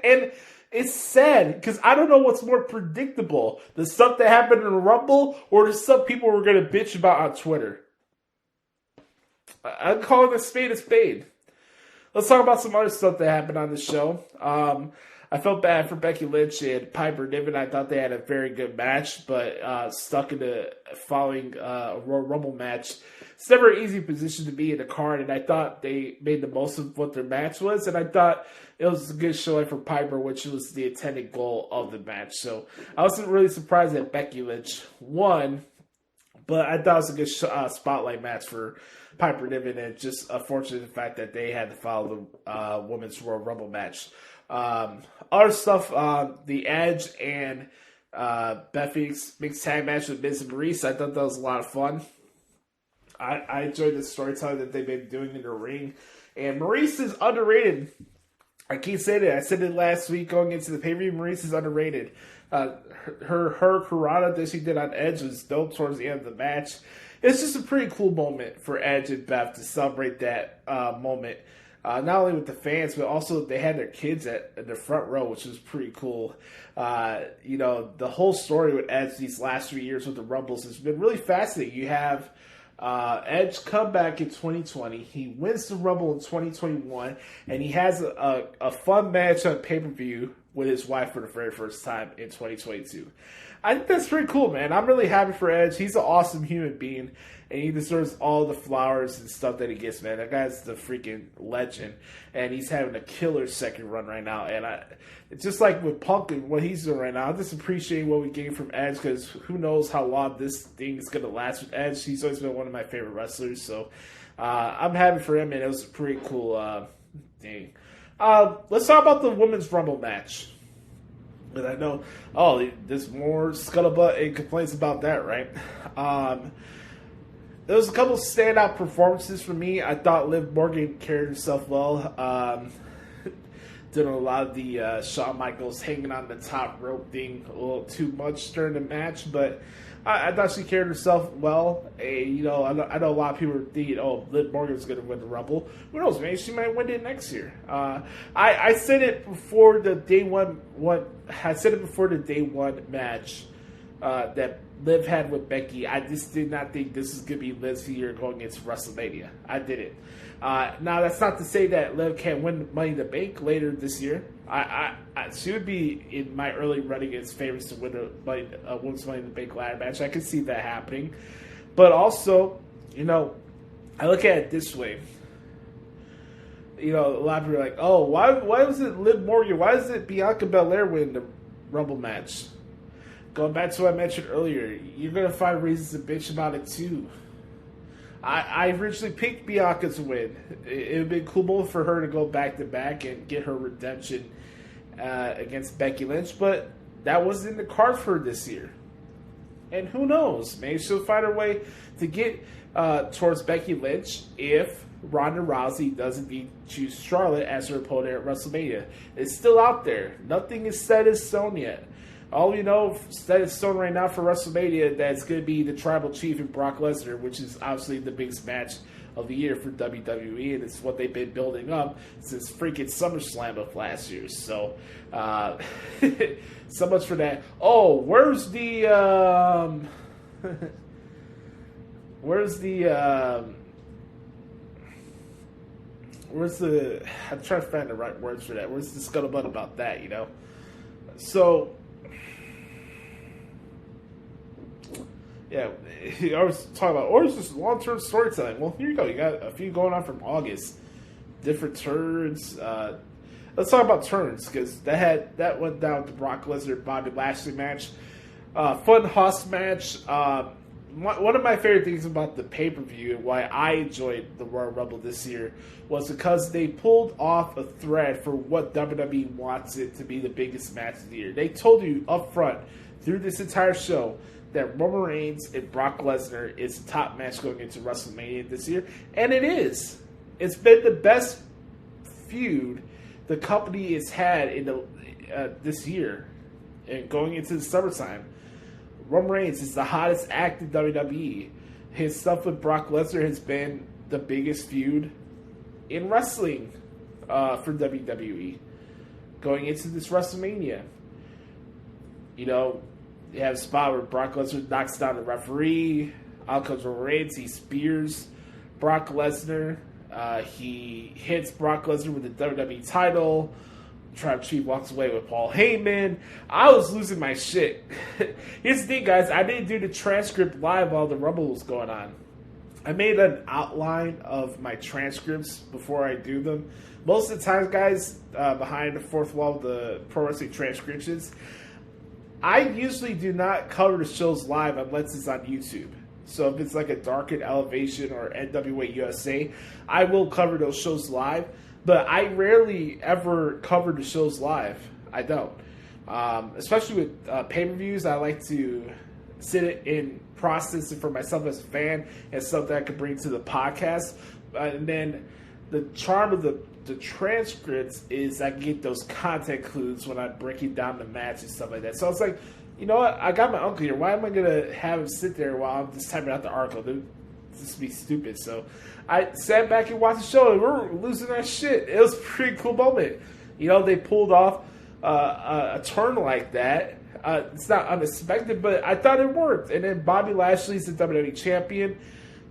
And it's sad because I don't know what's more predictable, the stuff that happened in the Rumble or the stuff people were going to bitch about on Twitter. I'm calling a spade a spade. Let's talk about some other stuff that happened on the show. I felt bad for Becky Lynch and Piper Niven. I thought they had a very good match, but stuck in the following Royal Rumble match. It's never an easy position to be in the card, and I thought they made the most of what their match was, and I thought it was a good showing for Piper, which was the intended goal of the match. So I wasn't really surprised that Becky Lynch won, but I thought it was a good spotlight match for Piper Niven, and just unfortunate the fact that they had to follow the Women's Royal Rumble match. Other stuff, the Edge and Beth Phoenix mixed tag match with Miz and Maurice. I thought that was a lot of fun. I enjoyed the storytelling that they've been doing in the ring. And Maurice is underrated. I keep saying it. I said it last week going into the pay-per-view. Maurice is underrated. Her Karana that she did on Edge was dope towards the end of the match. It's just a pretty cool moment for Edge and Beth to celebrate that moment. Not only with the fans, but also they had their kids at the front row, which was pretty cool. The whole story with Edge these last 3 years with the Rumbles has been really fascinating. You have Edge come back in 2020. He wins the Rumble in 2021, and he has a fun match on pay-per-view with his wife for the very first time in 2022. I think that's pretty cool, man. I'm really happy for Edge. He's an awesome human being, and he deserves all the flowers and stuff that he gets, man. That guy's the freaking legend, and he's having a killer second run right now. And it's just like with Punk and what he's doing right now, I just appreciate what we gained from Edge, because who knows how long this thing is going to last with Edge. He's always been one of my favorite wrestlers, so I'm happy for him, and it was a pretty cool thing. Let's talk about the Women's Rumble match. And I know, there's more scuttlebutt and complaints about that, right? There was a couple standout performances for me. I thought Liv Morgan carried herself well. Did a lot of the Shawn Michaels hanging on the top rope thing a little too much during the match, but I thought she carried herself well. I know a lot of people are thinking, Liv Morgan's going to win the Rumble. Who knows, man? She might win it next year. I said it before the day one. I said it before the day one match that Liv had with Becky. I just did not think this is going to be Liv's year going into WrestleMania. I didn't. Now, that's not to say that Liv can't win Money in the Bank later this year. She would be in my early running as favorites to win a Women's Money in the Bank ladder match. I can see that happening. But also, I look at it this way. A lot of people are like, why was it Liv Morgan? Why is it Bianca Belair win the Rumble match? Going back to what I mentioned earlier, you're going to find reasons to bitch about it too. I originally picked Bianca to win. It would have been cool for her to go back-to-back and get her redemption against Becky Lynch, but that wasn't in the card for her this year. And who knows? Maybe she'll find her way to get towards Becky Lynch if Ronda Rousey does indeed choose Charlotte as her opponent at WrestleMania. It's still out there. Nothing is set in stone yet. All we know set in stone right now for WrestleMania that's going to be the Tribal Chief and Brock Lesnar, which is obviously the biggest match of the year for WWE, and it's what they've been building up since freaking SummerSlam of last year. So, so much for that. Where's the I'm trying to find the right words for that. Where's the scuttlebutt about that, So, yeah, I was talking about, or it's just long-term storytelling. Well, here you go. You got a few going on from August. Different turns. Let's talk about turns, because that went down to Brock Lesnar, Bobby Lashley match. Fun Haas match. One of my favorite things about the pay-per-view and why I enjoyed the Royal Rumble this year was because they pulled off a thread for what WWE wants it to be the biggest match of the year. They told you up front through this entire show that Roman Reigns and Brock Lesnar is the top match going into WrestleMania this year, and it is. It's been the best feud the company has had in the this year and going into the summertime. Roman Reigns is the hottest act in WWE. His stuff with Brock Lesnar has been the biggest feud in wrestling for WWE going into this WrestleMania. You know, you have a spot where Brock Lesnar knocks down the referee. Out comes Roman Reigns. He spears Brock Lesnar. He hits Brock Lesnar with the WWE title. Tribal Chief walks away with Paul Heyman. I was losing my shit. Here's the thing, guys. I didn't do the transcript live while the Rumble was going on. I made an outline of my transcripts before I do them. Most of the time, guys, behind the fourth wall of the Pro Wrestling Transcriptions, I usually do not cover the shows live unless it's on YouTube. So if it's like a Darkened Elevation or NWA USA, I will cover those shows live. But I rarely ever cover the shows live. I don't. Especially with pay-per-views, I like to sit it in process it for myself as a fan and something I can bring to the podcast. And then the charm of the transcripts is I can get those content clues when I'm breaking down the match and stuff like that. So it's like, you know what? I got my uncle here. Why am I going to have him sit there while I'm just typing out the article? This would be stupid. So I sat back and watched the show, and we're losing our shit. It was a pretty cool moment. You know, they pulled off a turn like that. It's not unexpected, but I thought it worked. And then Bobby Lashley's the WWE champion.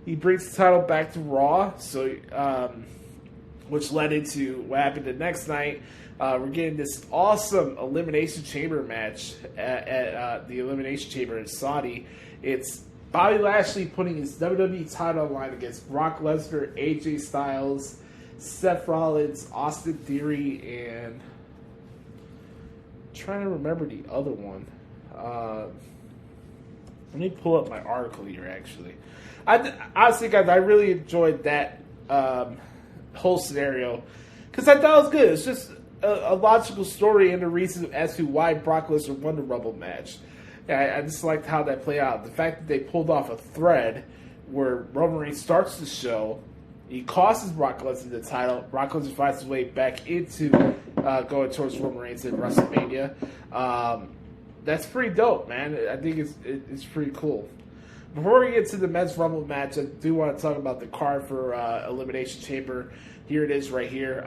He brings the title back to Raw, so which led into what happened the next night. We're getting this awesome Elimination Chamber match at the Elimination Chamber in Saudi. It's Bobby Lashley putting his WWE title on line against Brock Lesnar, AJ Styles, Seth Rollins, Austin Theory, and I'm trying to remember the other one. Let me pull up my article here, actually. Honestly, guys, I really enjoyed that whole scenario because I thought it was good. It's just a logical story and a reason as to why Brock Lesnar won the Rumble match. I just liked how that played out. The fact that they pulled off a thread where Roman Reigns starts the show, he costs Brock Lesnar the title. Brock Lesnar finds his way back into going towards Roman Reigns in WrestleMania. That's pretty dope, man. I think it's pretty cool. Before we get to the men's Rumble match, I do want to talk about the card for Elimination Chamber. Here it is right here.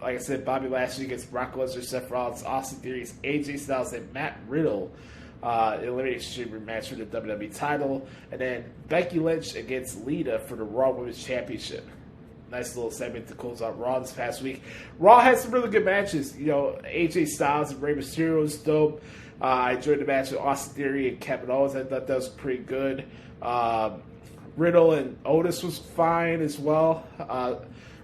Like I said, Bobby Lashley against Brock Lesnar, Seth Rollins, Austin Theory, AJ Styles, and Matt Riddle. Elimination Chamber match for the WWE title. And then Becky Lynch against Lita for the Raw Women's Championship. Nice little segment to close out Raw this past week. Raw had some really good matches. You know, AJ Styles and Rey Mysterio was dope. I enjoyed the match with Austin Theory and Kevin Owens. I thought that was pretty good. Riddle and Otis was fine as well.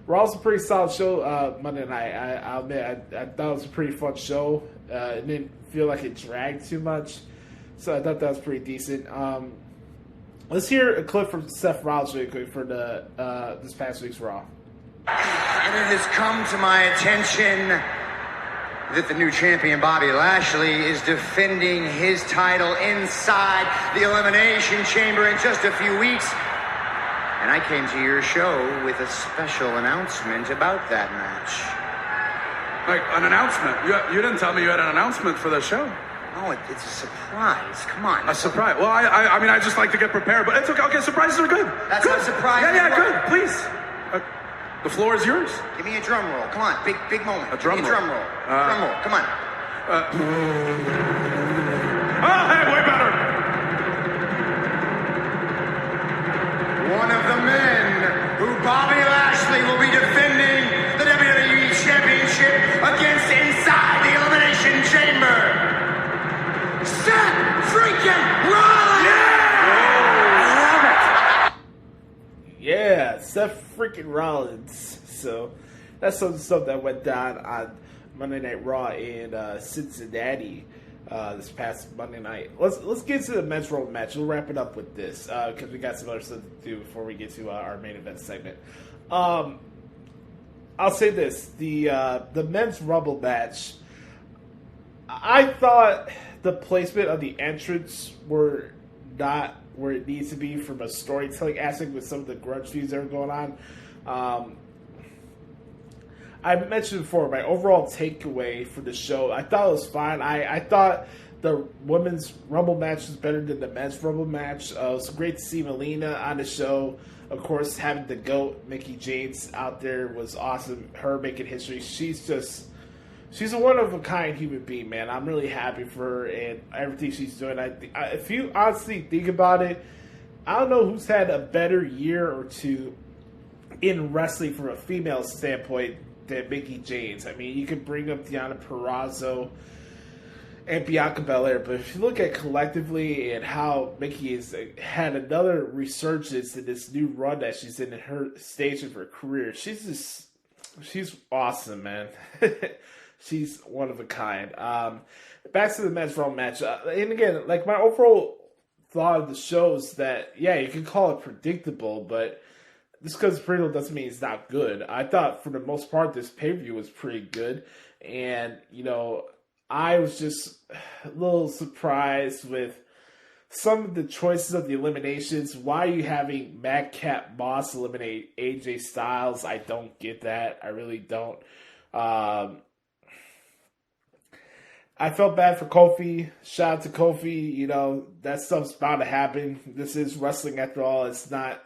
Raw was a pretty solid show Monday night. I'll admit, I thought it was a pretty fun show. It didn't feel like it dragged too much. So I thought that was pretty decent. Let's hear a clip from Seth Rollins really quick for the this past week's Raw. And it has come to my attention that the new champion Bobby Lashley is defending his title inside the Elimination Chamber in just a few weeks. And I came to your show with a special announcement about that match. Like, an announcement? You didn't tell me you had an announcement for the show. Oh, it's a surprise. Come on. A surprise? Well, I mean, I just like to get prepared, but it's okay. Okay, surprises are good. That's good. how surprises Yeah, work. good. Please. The floor is yours. Give me a drum roll. Come on. Big moment. A drum roll. Drum roll. Drum roll. Come on. Oh, hey, way better. One of the men who Bobby Lashley will be defending the WWE Championship against inside the Elimination Chamber. Seth freaking Rollins! Yeah, Seth freaking Rollins. So that's some stuff that went down on Monday Night Raw in Cincinnati this past Monday night. Let's get to the men's Rumble match. We'll wrap it up with this because we got some other stuff to do before we get to our main event segment. I'll say this: the men's Rumble match. I thought the placement of the entrance were not where it needs to be from a storytelling aspect with some of the grudge feuds that are going on. I mentioned before, my overall takeaway for the show, I thought it was fine. I thought the women's Rumble match was better than the men's Rumble match. It was great to see Melina on the show. Of course, having the GOAT, Mickie James, out there was awesome. Her making history. She's a one-of-a-kind human being, man. I'm really happy for her and everything she's doing. If you honestly think about it, I don't know who's had a better year or two in wrestling from a female standpoint than Mickie James. I mean, you could bring up Deonna Purrazzo and Bianca Belair, but if you look at collectively and how Mickie has had another resurgence in this new run that she's in her stage of her career, she's awesome, man. She's one of a kind. Back to the men's Raw match, and again, like my overall thought of the show is that, yeah, you can call it predictable, but just because it's predictable doesn't mean it's not good. I thought for the most part this pay-per-view was pretty good, and I was just a little surprised with some of the choices of the eliminations. Why are you having Madcap Moss eliminate AJ Styles? I don't get that. I really don't. I felt bad for Kofi. Shout out to Kofi. That stuff's bound to happen. This is wrestling after all. It's not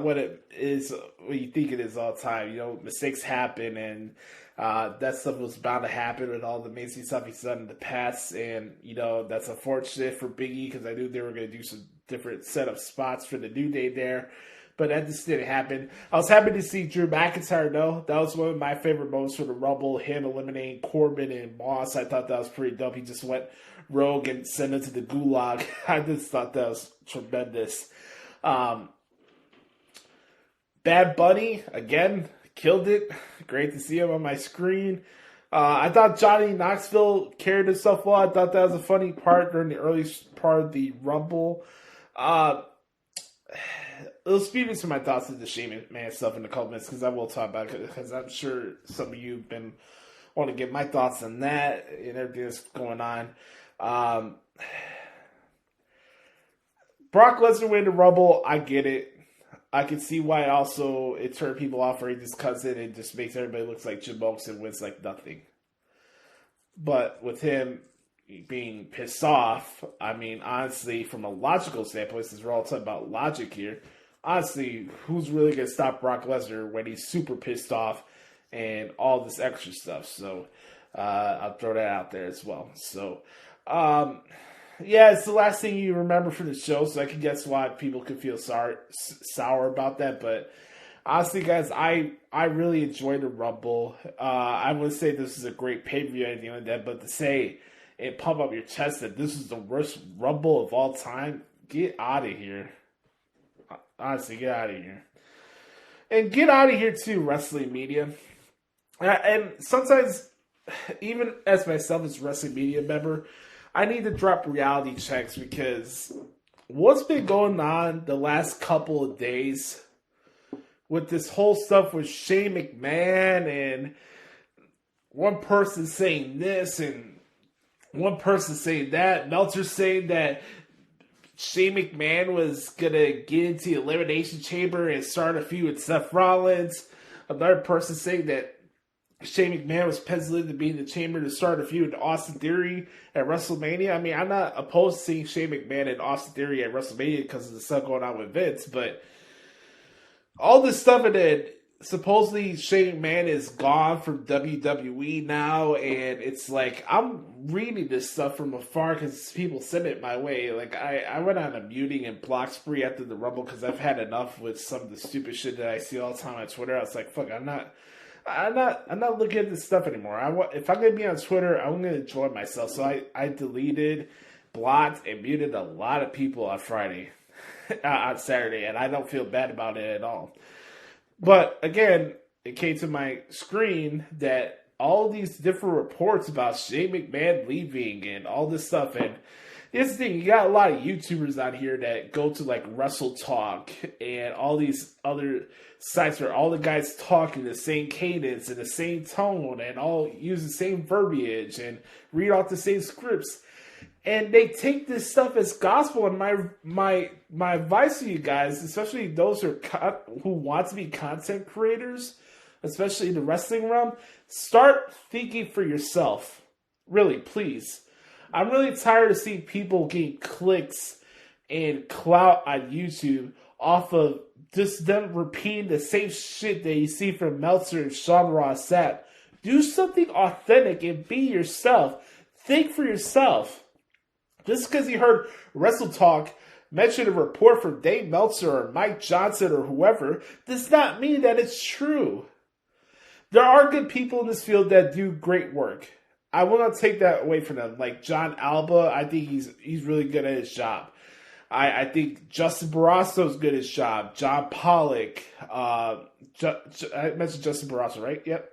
what it is, what you think it is all the time. Mistakes happen, and that stuff was bound to happen with all the amazing stuff he's done in the past. And, that's unfortunate for Big E because I knew they were going to do some different setup spots for the New Day there. But that just didn't happen. I was happy to see Drew McIntyre, though. That was one of my favorite moments for the Rumble, him eliminating Corbin and Moss. I thought that was pretty dope. He just went rogue and sent him to the gulag. I just thought that was tremendous. Bad Bunny, again, killed it. Great to see him on my screen. I thought Johnny Knoxville carried himself well. I thought that was a funny part during the early part of the Rumble. It'll speed me to my thoughts of the Shane McMahon stuff in a couple minutes because I will talk about it because I'm sure some of you want to get my thoughts on that and everything that's going on. Brock Lesnar winning the Rumble, I get it. I can see why also it turned people off where he just cuts in and just makes everybody look like Jim Oaks and wins like nothing. But with him being pissed off, I mean, honestly, from a logical standpoint, since we're all talking about logic here, honestly, who's really going to stop Brock Lesnar when he's super pissed off and all this extra stuff? So I'll throw that out there as well. So, yeah, it's the last thing you remember from the show, so I can guess why people could feel sour about that. But honestly, guys, I really enjoyed the Rumble. I would say this is a great pay-per-view or anything like that, but to say and pump up your chest that this is the worst Rumble of all time, get out of here. Honestly, get out of here. And get out of here too, wrestling media. And sometimes, even as myself as a wrestling media member, I need to drop reality checks because what's been going on the last couple of days with this whole stuff with Shane McMahon and one person saying this and one person saying that, Meltzer saying that Shane McMahon was going to get into the Elimination Chamber and start a feud with Seth Rollins. Another person saying that Shane McMahon was penciled to be in the chamber to start a feud with Austin Theory at WrestleMania. I mean, I'm not opposed to seeing Shane McMahon and Austin Theory at WrestleMania because of the stuff going on with Vince, but all this stuff, and then supposedly Shane McMahon is gone from WWE now, and it's like, I'm reading this stuff from afar because people send it my way. Like, I went on a muting and block spree after the Rumble because I've had enough with some of the stupid shit that I see all the time on Twitter. I was like, fuck, I'm not looking at this stuff anymore. If I'm going to be on Twitter, I'm going to enjoy myself. So I deleted, blocked, and muted a lot of people on Friday, on Saturday, and I don't feel bad about it at all. But again, it came to my screen that all these different reports about Shane McMahon leaving and all this stuff. And here's the thing, you got a lot of YouTubers out here that go to like Wrestle Talk and all these other sites where all the guys talk in the same cadence and the same tone and all use the same verbiage and read off the same scripts. And they take this stuff as gospel. And my advice to you guys, especially those who want to be content creators, especially in the wrestling realm, start thinking for yourself. Really, please. I'm really tired of seeing people getting clicks and clout on YouTube off of just them repeating the same shit that you see from Meltzer and Sean Ross Sapp. Do something authentic and be yourself. Think for yourself. Just because you heard Wrestle Talk mention a report from Dave Meltzer or Mike Johnson or whoever does not mean that it's true. There are good people in this field that do great work. I will not take that away from them. Like John Alba, I think he's really good at his job. I think Justin Barrasso is good at his job. John Pollock. I mentioned Justin Barrasso, right? Yep.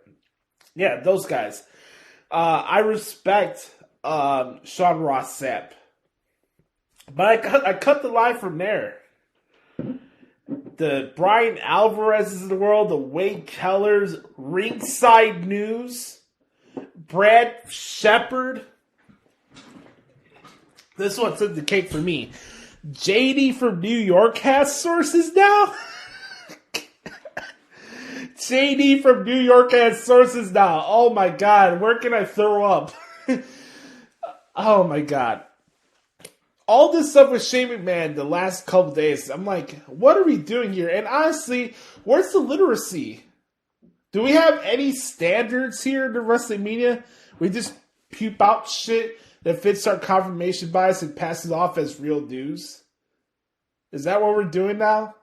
Yeah, those guys. I respect Sean Ross Sapp. But I cut the line from there. The Brian Alvarez's of the world, the Wade Kellers, Ringside News, Brad Shepard. This one took the cake for me. JD from New York has sources now? JD from New York has sources now. Oh my god, where can I throw up? Oh my god. All this stuff with Shane McMahon the last couple days, I'm like, what are we doing here? And honestly, where's the literacy? Do we have any standards here in the wrestling media? We just puke out shit that fits our confirmation bias and passes off as real news? Is that what we're doing now?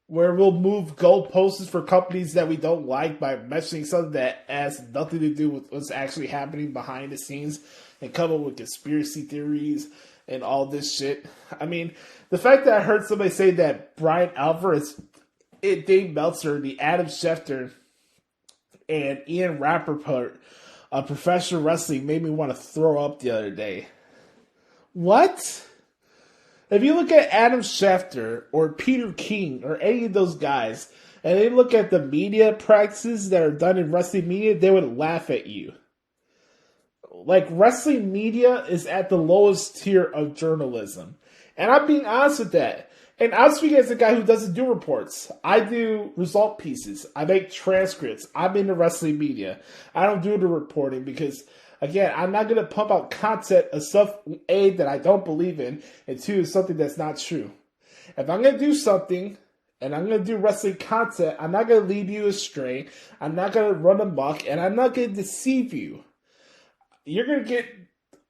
Where we'll move goalposts for companies that we don't like by mentioning something that has nothing to do with what's actually happening behind the scenes and come up with conspiracy theories and all this shit. I mean, the fact that I heard somebody say that Brian Alvarez, Dave Meltzer, the Adam Schefter, and Ian Rappaport of professional wrestling made me want to throw up the other day. What? If you look at Adam Schefter or Peter King or any of those guys, and they look at the media practices that are done in wrestling media, they would laugh at you. Like, wrestling media is at the lowest tier of journalism. And I'm being honest with that. And I'm speaking as a guy who doesn't do reports. I do result pieces. I make transcripts. I'm in the wrestling media. I don't do the reporting because, again, I'm not going to pump out content of stuff, A, that I don't believe in, and 2, something that's not true. If I'm going to do something, and I'm going to do wrestling content, I'm not going to lead you astray, I'm not going to run amok, and I'm not going to deceive you. You're going to get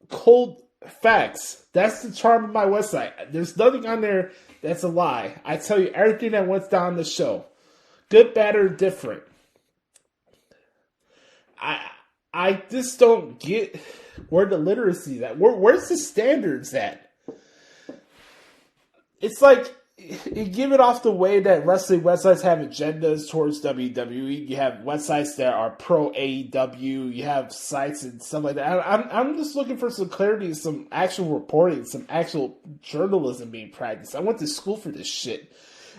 cold facts. That's the charm of my website. There's nothing on there that's a lie. I tell you everything that went down the show. Good, bad, or different. I just don't get where the literacy is at. Where's the standards at? It's like, you give it off the way that wrestling websites have agendas towards WWE. You have websites that are pro AEW. You have sites and stuff like that. I'm just looking for some clarity, some actual reporting, some actual journalism being practiced. I went to school for this shit.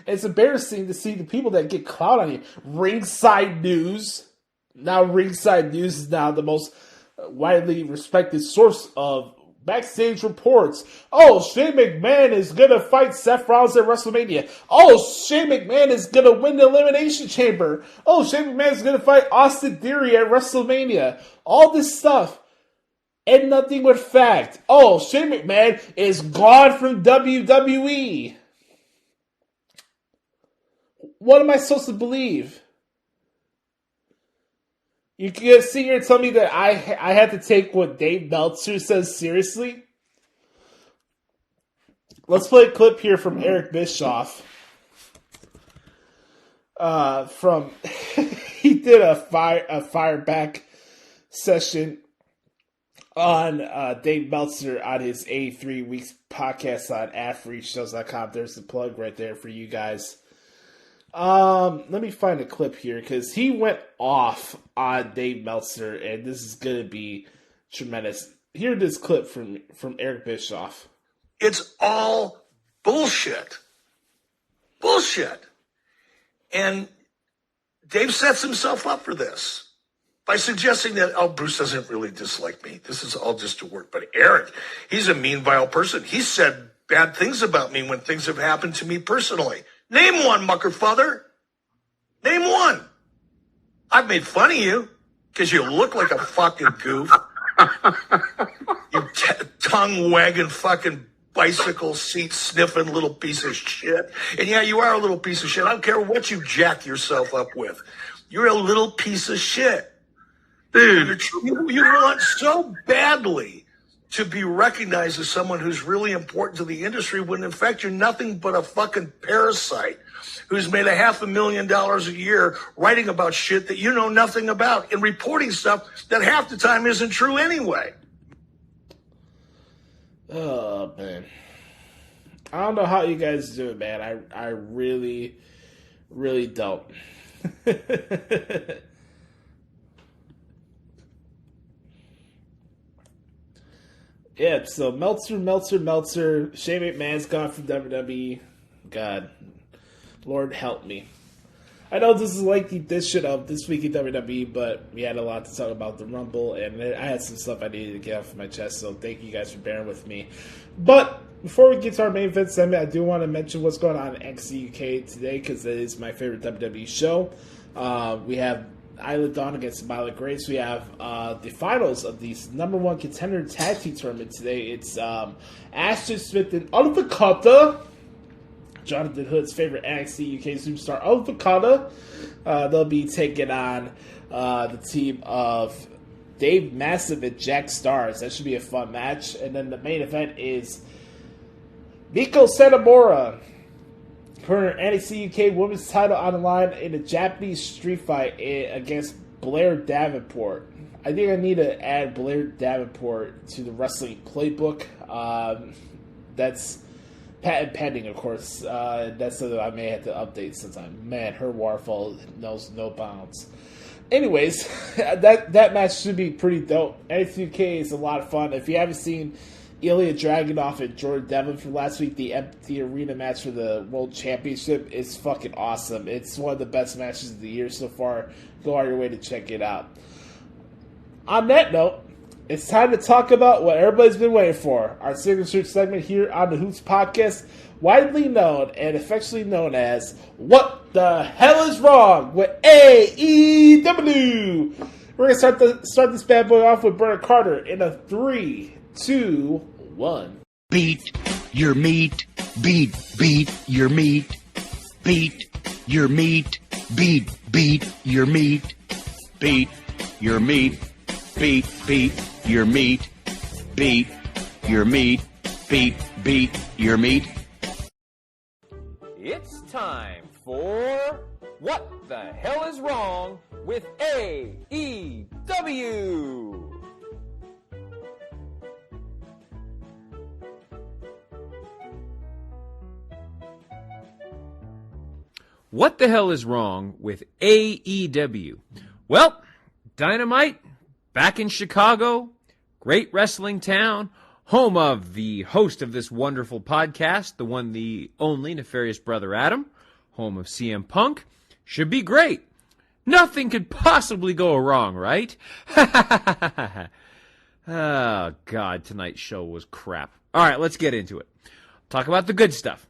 And it's embarrassing to see the people that get clout on you. Ringside News. Now Ringside News is now the most widely respected source of backstage reports. Oh, Shane McMahon is going to fight Seth Rollins at WrestleMania. Oh, Shane McMahon is going to win the Elimination Chamber. Oh, Shane McMahon is going to fight Austin Theory at WrestleMania. All this stuff. And nothing with fact. Oh, Shane McMahon is gone from WWE. What am I supposed to believe? You can sit here and tell me that I had to take what Dave Meltzer says seriously? Let's play a clip here from Eric Bischoff. He did a fireback session on Dave Meltzer on his 83 Weeks podcast on AdFreeShows.com. There's the plug right there for you guys. Let me find a clip here because he went off on Dave Meltzer, and this is gonna be tremendous. Here's this clip from Eric Bischoff. It's all bullshit. Bullshit. And Dave sets himself up for this by suggesting that, oh, Bruce doesn't really dislike me. This is all just a work. But Eric, he's a mean, vile person. He said bad things about me when things have happened to me personally. Name one, muckerfather. Name one. I've made fun of you because you look like a fucking goof. You tongue wagging fucking bicycle seat sniffing little piece of shit. And yeah, you are a little piece of shit. I don't care what you jack yourself up with. You're a little piece of shit. Dude, you want so badly to be recognized as someone who's really important to the industry when in fact you're nothing but a fucking parasite who's made $500,000 a year writing about shit that you know nothing about and reporting stuff that half the time isn't true anyway. Oh, man. I don't know how you guys do it, man. I really, really don't. Yeah, so Meltzer. Shane McMahon's gone from WWE. God, Lord help me. I know this is like the dish of this week in WWE, but we had a lot to talk about the Rumble, and I had some stuff I needed to get off my chest, so thank you guys for bearing with me. But before we get to our main event segment, I do want to mention what's going on in NXT UK today, because it is my favorite WWE show. We have Isla Dawn against Violet Grace. We have the finals of the number one contender tag team tournament today. It's Ashton Smith and Oliver Carter, Jonathan Hood's favorite NXT UK superstar, Oliver Carter. They'll be taking on the team of Dave Massive and Jack Stars. That should be a fun match. And then the main event is Miko Satomura, her NXT UK Women's title on the line in a Japanese street fight against Blair Davenport. I think I need to add Blair Davenport to the wrestling playbook. That's patent pending, of course. That's something I may have to update sometime. Man, her waterfall knows no bounds. Anyways, that match should be pretty dope. NXT UK is a lot of fun. If you haven't seen Ilya Dragunov and Jordan Devlin from last week, the empty arena match for the World Championship is fucking awesome. It's one of the best matches of the year so far. Go on your way to check it out. On that note, it's time to talk about what everybody's been waiting for. Our signature segment here on the Hoots Podcast, widely known and affectionately known as What the Hell is Wrong with AEW? We're going to start this bad boy off with Bernard Carter in a 3, 2, 1. Beat your meat, beat your meat, beat your meat, beat your meat, beat your meat, beat your meat, beat your meat, beat your meat. It's time for What the Hell is Wrong with AEW? What the hell is wrong with AEW? Well, Dynamite, back in Chicago, great wrestling town, home of the host of this wonderful podcast, the one, the only Nefarious Brother Adam, home of CM Punk, should be great. Nothing could possibly go wrong, right? Oh, God, tonight's show was crap. All right, let's get into it. Talk about the good stuff.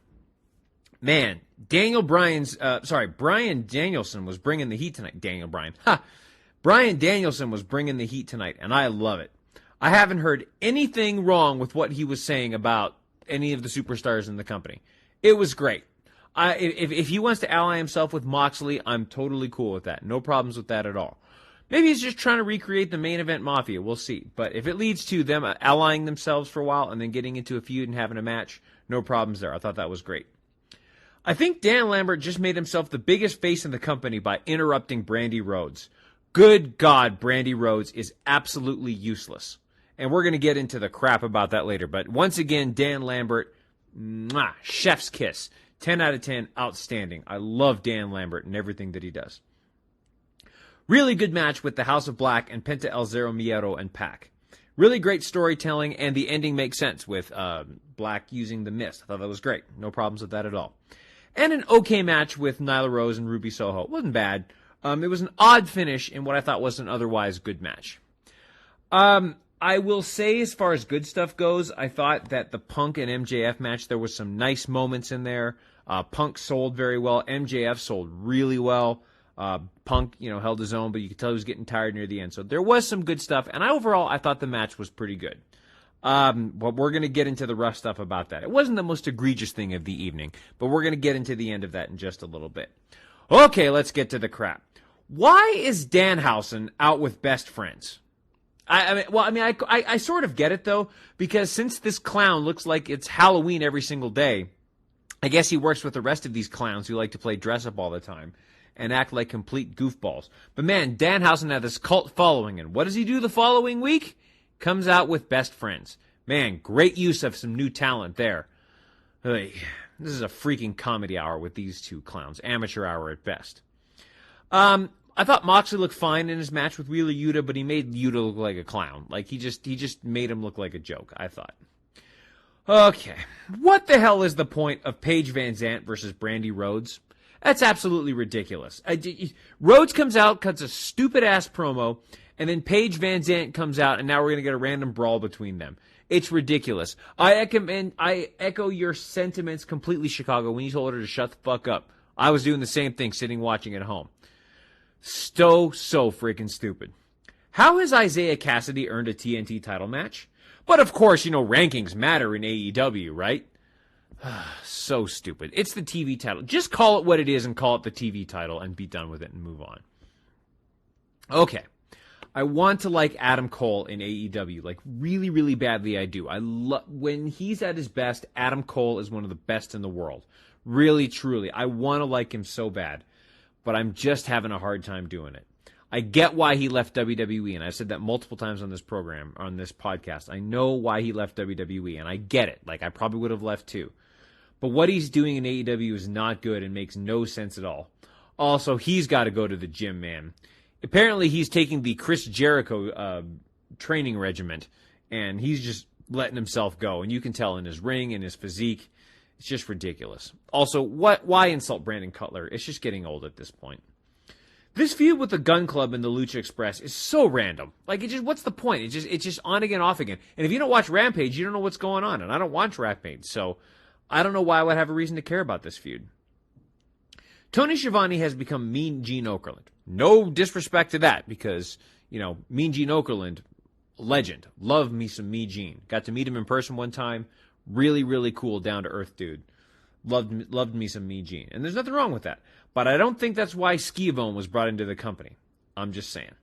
Man, Brian Danielson was bringing the heat tonight. Brian Danielson was bringing the heat tonight, and I love it. I haven't heard anything wrong with what he was saying about any of the superstars in the company. It was great. If he wants to ally himself with Moxley, I'm totally cool with that. No problems with that at all. Maybe he's just trying to recreate the main event Mafia. We'll see. But if it leads to them allying themselves for a while and then getting into a feud and having a match, no problems there. I thought that was great. I think Dan Lambert just made himself the biggest face in the company by interrupting Brandi Rhodes. Good God, Brandi Rhodes is absolutely useless. And we're going to get into the crap about that later. But once again, Dan Lambert, chef's kiss. 10 out of 10, outstanding. I love Dan Lambert and everything that he does. Really good match with the House of Black and Penta El Zero Miedo and Pac. Really great storytelling, and the ending makes sense with Black using the mist. I thought that was great. No problems with that at all. And an okay match with Nyla Rose and Ruby Soho. It wasn't bad. It was an odd finish in what I thought was an otherwise good match. I will say, as far as good stuff goes, I thought that the Punk and MJF match, there was some nice moments in there. Punk sold very well. MJF sold really well. Punk, held his own, but you could tell he was getting tired near the end. So there was some good stuff, and overall, I thought the match was pretty good. But we're going to get into the rough stuff about that. It wasn't the most egregious thing of the evening, but we're going to get into the end of that in just a little bit. Okay, let's get to the crap. Why is Danhausen out with best friends? I sort of get it, though, because since this clown looks like it's Halloween every single day, I guess he works with the rest of these clowns who like to play dress-up all the time and act like complete goofballs. But man, Danhausen had this cult following, and what does he do the following week? Comes out with best friends. Man, great use of some new talent there. Hey, this is a freaking comedy hour with these two clowns. Amateur hour at best. I thought Moxley looked fine in his match with Wheeler Yuta, but he made Yuta look like a clown. Like, he just made him look like a joke, I thought. Okay, what the hell is the point of Paige Van Zandt versus Brandi Rhodes? That's absolutely ridiculous. Rhodes comes out, cuts a stupid-ass promo, and then Paige Van Zandt comes out, and now we're going to get a random brawl between them. It's ridiculous. I echo your sentiments completely, Chicago, when you told her to shut the fuck up. I was doing the same thing, sitting watching at home. So freaking stupid. How has Isaiah Cassidy earned a TNT title match? But of course, rankings matter in AEW, right? So stupid. It's the TV title. Just call it what it is and call it the TV title and be done with it and move on. Okay. I want to like Adam Cole in AEW. Like, really, really badly I do. When he's at his best, Adam Cole is one of the best in the world. Really, truly. I want to like him so bad. But I'm just having a hard time doing it. I get why he left WWE, and I've said that multiple times on this program, on this podcast. I know why he left WWE, and I get it. Like, I probably would have left too. But what he's doing in AEW is not good and makes no sense at all. Also, he's got to go to the gym, man. Apparently, he's taking the Chris Jericho training regiment, and he's just letting himself go. And you can tell in his ring and his physique. It's just ridiculous. Also, why insult Brandon Cutler? It's just getting old at this point. This feud with the Gun Club and the Lucha Express is so random. Like, what's the point? It's just on again, off again. And if you don't watch Rampage, you don't know what's going on. And I don't watch Rampage, so I don't know why I would have a reason to care about this feud. Tony Schiavone has become Mean Gene Okerlund. No disrespect to that, because, Mean Gene Okerlund, legend. Love me some Mean Gene. Got to meet him in person one time. Really, really cool, down-to-earth dude. Loved me some Mean Gene. And there's nothing wrong with that. But I don't think that's why Schiavone was brought into the company. I'm just saying.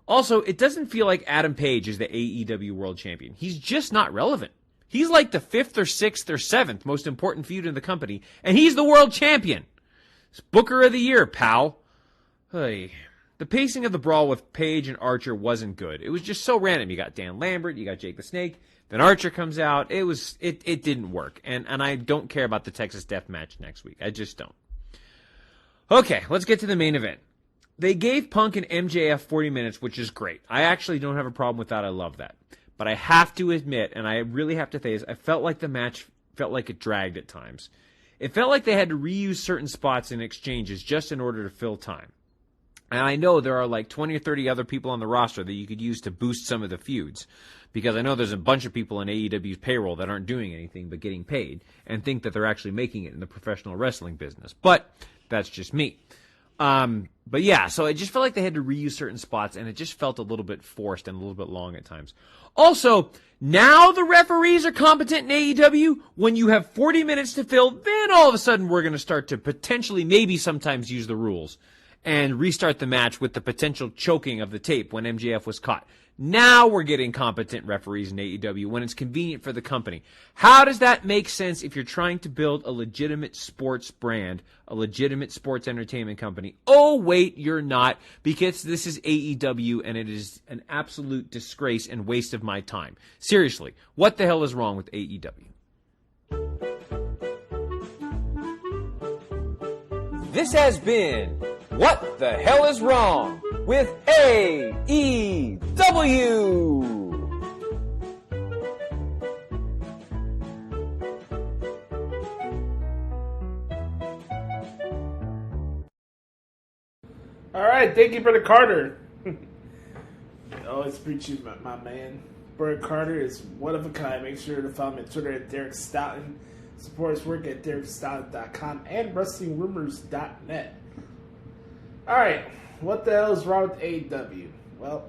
Also, it doesn't feel like Adam Page is the AEW World Champion. He's just not relevant. He's like the 5th or 6th or 7th most important feud in the company, and he's the World Champion. It's Booker of the Year, pal. Hey. The pacing of the brawl with Page and Archer wasn't good. It was just so random. You got Dan Lambert, you got Jake the Snake, then Archer comes out. It didn't work. And I don't care about the Texas Death Match next week. I just don't. Okay, let's get to the main event. They gave Punk and MJF 40 minutes, which is great. I actually don't have a problem with that. I love that. But I have to admit, and I really have to say this, I felt like the match felt like it dragged at times. It felt like they had to reuse certain spots in exchanges just in order to fill time. And I know there are like 20 or 30 other people on the roster that you could use to boost some of the feuds. Because I know there's a bunch of people in AEW's payroll that aren't doing anything but getting paid and think that they're actually making it in the professional wrestling business. But that's just me. But yeah, so I just felt like they had to reuse certain spots, and it just felt a little bit forced and a little bit long at times. Also, now the referees are competent in AEW. When you have 40 minutes to fill, then all of a sudden we're going to start to potentially maybe sometimes use the rules and restart the match with the potential choking of the tape when MJF was caught. Now we're getting competent referees in AEW when it's convenient for the company. How does that make sense if you're trying to build a legitimate sports brand, a legitimate sports entertainment company? Oh, wait, you're not, because this is AEW and it is an absolute disgrace and waste of my time. Seriously, what the hell is wrong with AEW? This has been What the Hell is Wrong with AEW. All right, thank you, Brother Carter. Always appreciate my man. Brother Carter is one of a kind. Make sure to follow me on Twitter at Derek Stoughton. Support his work at DerekStoughton.com and WrestlingRumors.net. Alright, what the hell is wrong with AEW? Well,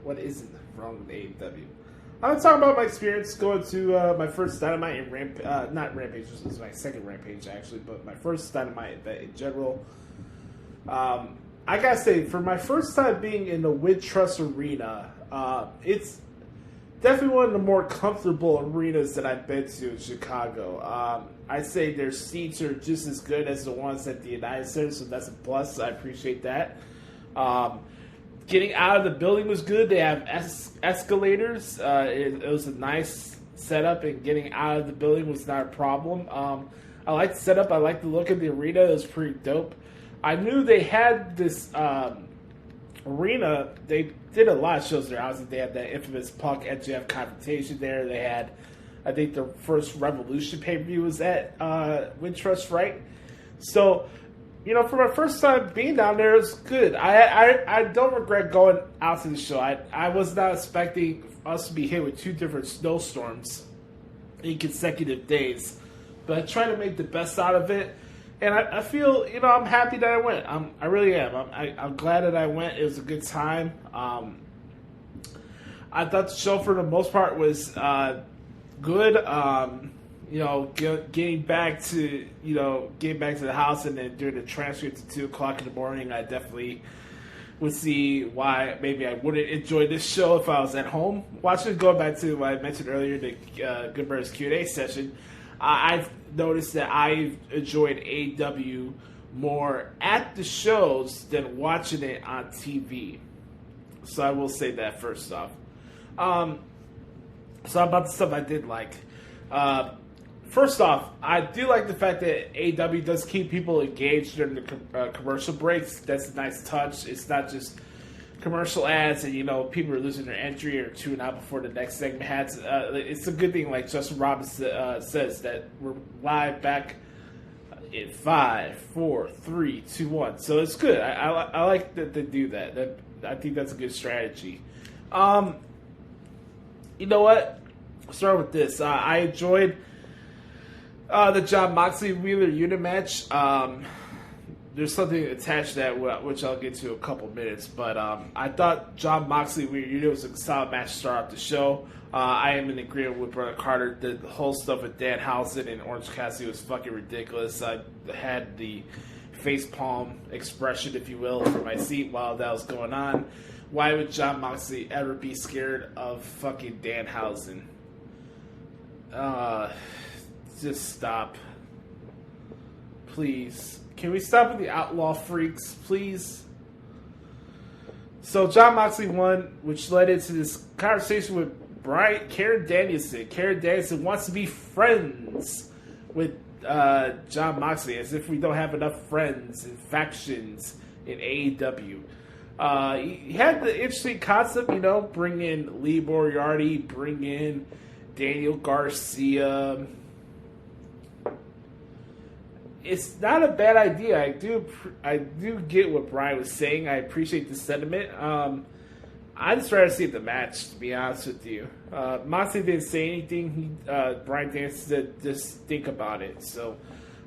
what isn't wrong with AEW? I'm talking about my experience going to my first Dynamite and Rampage, not Rampage, this was my second Rampage actually, but my first Dynamite event in general. I gotta say, for my first time being in the Wintrust Arena, it's definitely one of the more comfortable arenas that I've been to in Chicago. I'd say their seats are just as good as the ones at the United Center, so that's a plus. I appreciate that. Getting out of the building was good. They have escalators. It was a nice setup, and getting out of the building was not a problem. I like the setup. I like the look of the arena. It was pretty dope. I knew they had this arena. They did a lot of shows there. Obviously, they had that infamous Punk MJF confrontation there. They had, I think, the first Revolution pay-per-view was at Wintrust, right? So, you know, for my first time being down there, it was good. I don't regret going out to the show. I was not expecting us to be hit with 2 different snowstorms in consecutive days, but I tried to make the best out of it. And I feel, you know, I'm happy that I went. I really am. I'm glad that I went. It was a good time. I thought the show, for the most part, was good. You know, getting back to the house, and then during the transcript at 2:00 in the morning, I definitely would see why maybe I wouldn't enjoy this show if I was at home watching. Going back to what I mentioned earlier, the Good Brothers Q&A session, I've noticed that I've enjoyed AEW more at the shows than watching it on TV. So I will say that first off. So about the stuff I did like. First off, I do like the fact that AEW does keep people engaged during the commercial breaks. That's a nice touch. It's not just commercial ads and, you know, people are losing their entry or tuning out before the next segment has. It's a good thing, like Justin Roberts says, that we're live back in 5, 4, 3, 2, 1. So it's good. I like that they do that. I think that's a good strategy. You know what? I'll start with this. I enjoyed the Jon Moxley Wheeler Unit match. There's something attached to that, which I'll get to in a couple minutes. But I thought Jon Moxley Wheeler Unit was a solid match to start off the show. I am in agreement with Brother Carter. The whole stuff with Danhausen and Orange Cassidy was fucking ridiculous. I had the facepalm expression, if you will, from my seat while that was going on. Why would Jon Moxley ever be scared of fucking Danhausen? Just stop. Please. Can we stop with the outlaw freaks, please? So Jon Moxley won, which led into this conversation with Karen Danielson. Karen Danielson wants to be friends with Jon Moxley, as if we don't have enough friends and factions in AEW. He had the interesting concept, you know, bring in Lee Moriarty, bring in Daniel Garcia. It's not a bad idea. I do get what Brian was saying. I appreciate the sentiment. I just rather see the match, to be honest with you. Moxley didn't say anything. Brian Danielson said, just think about it. So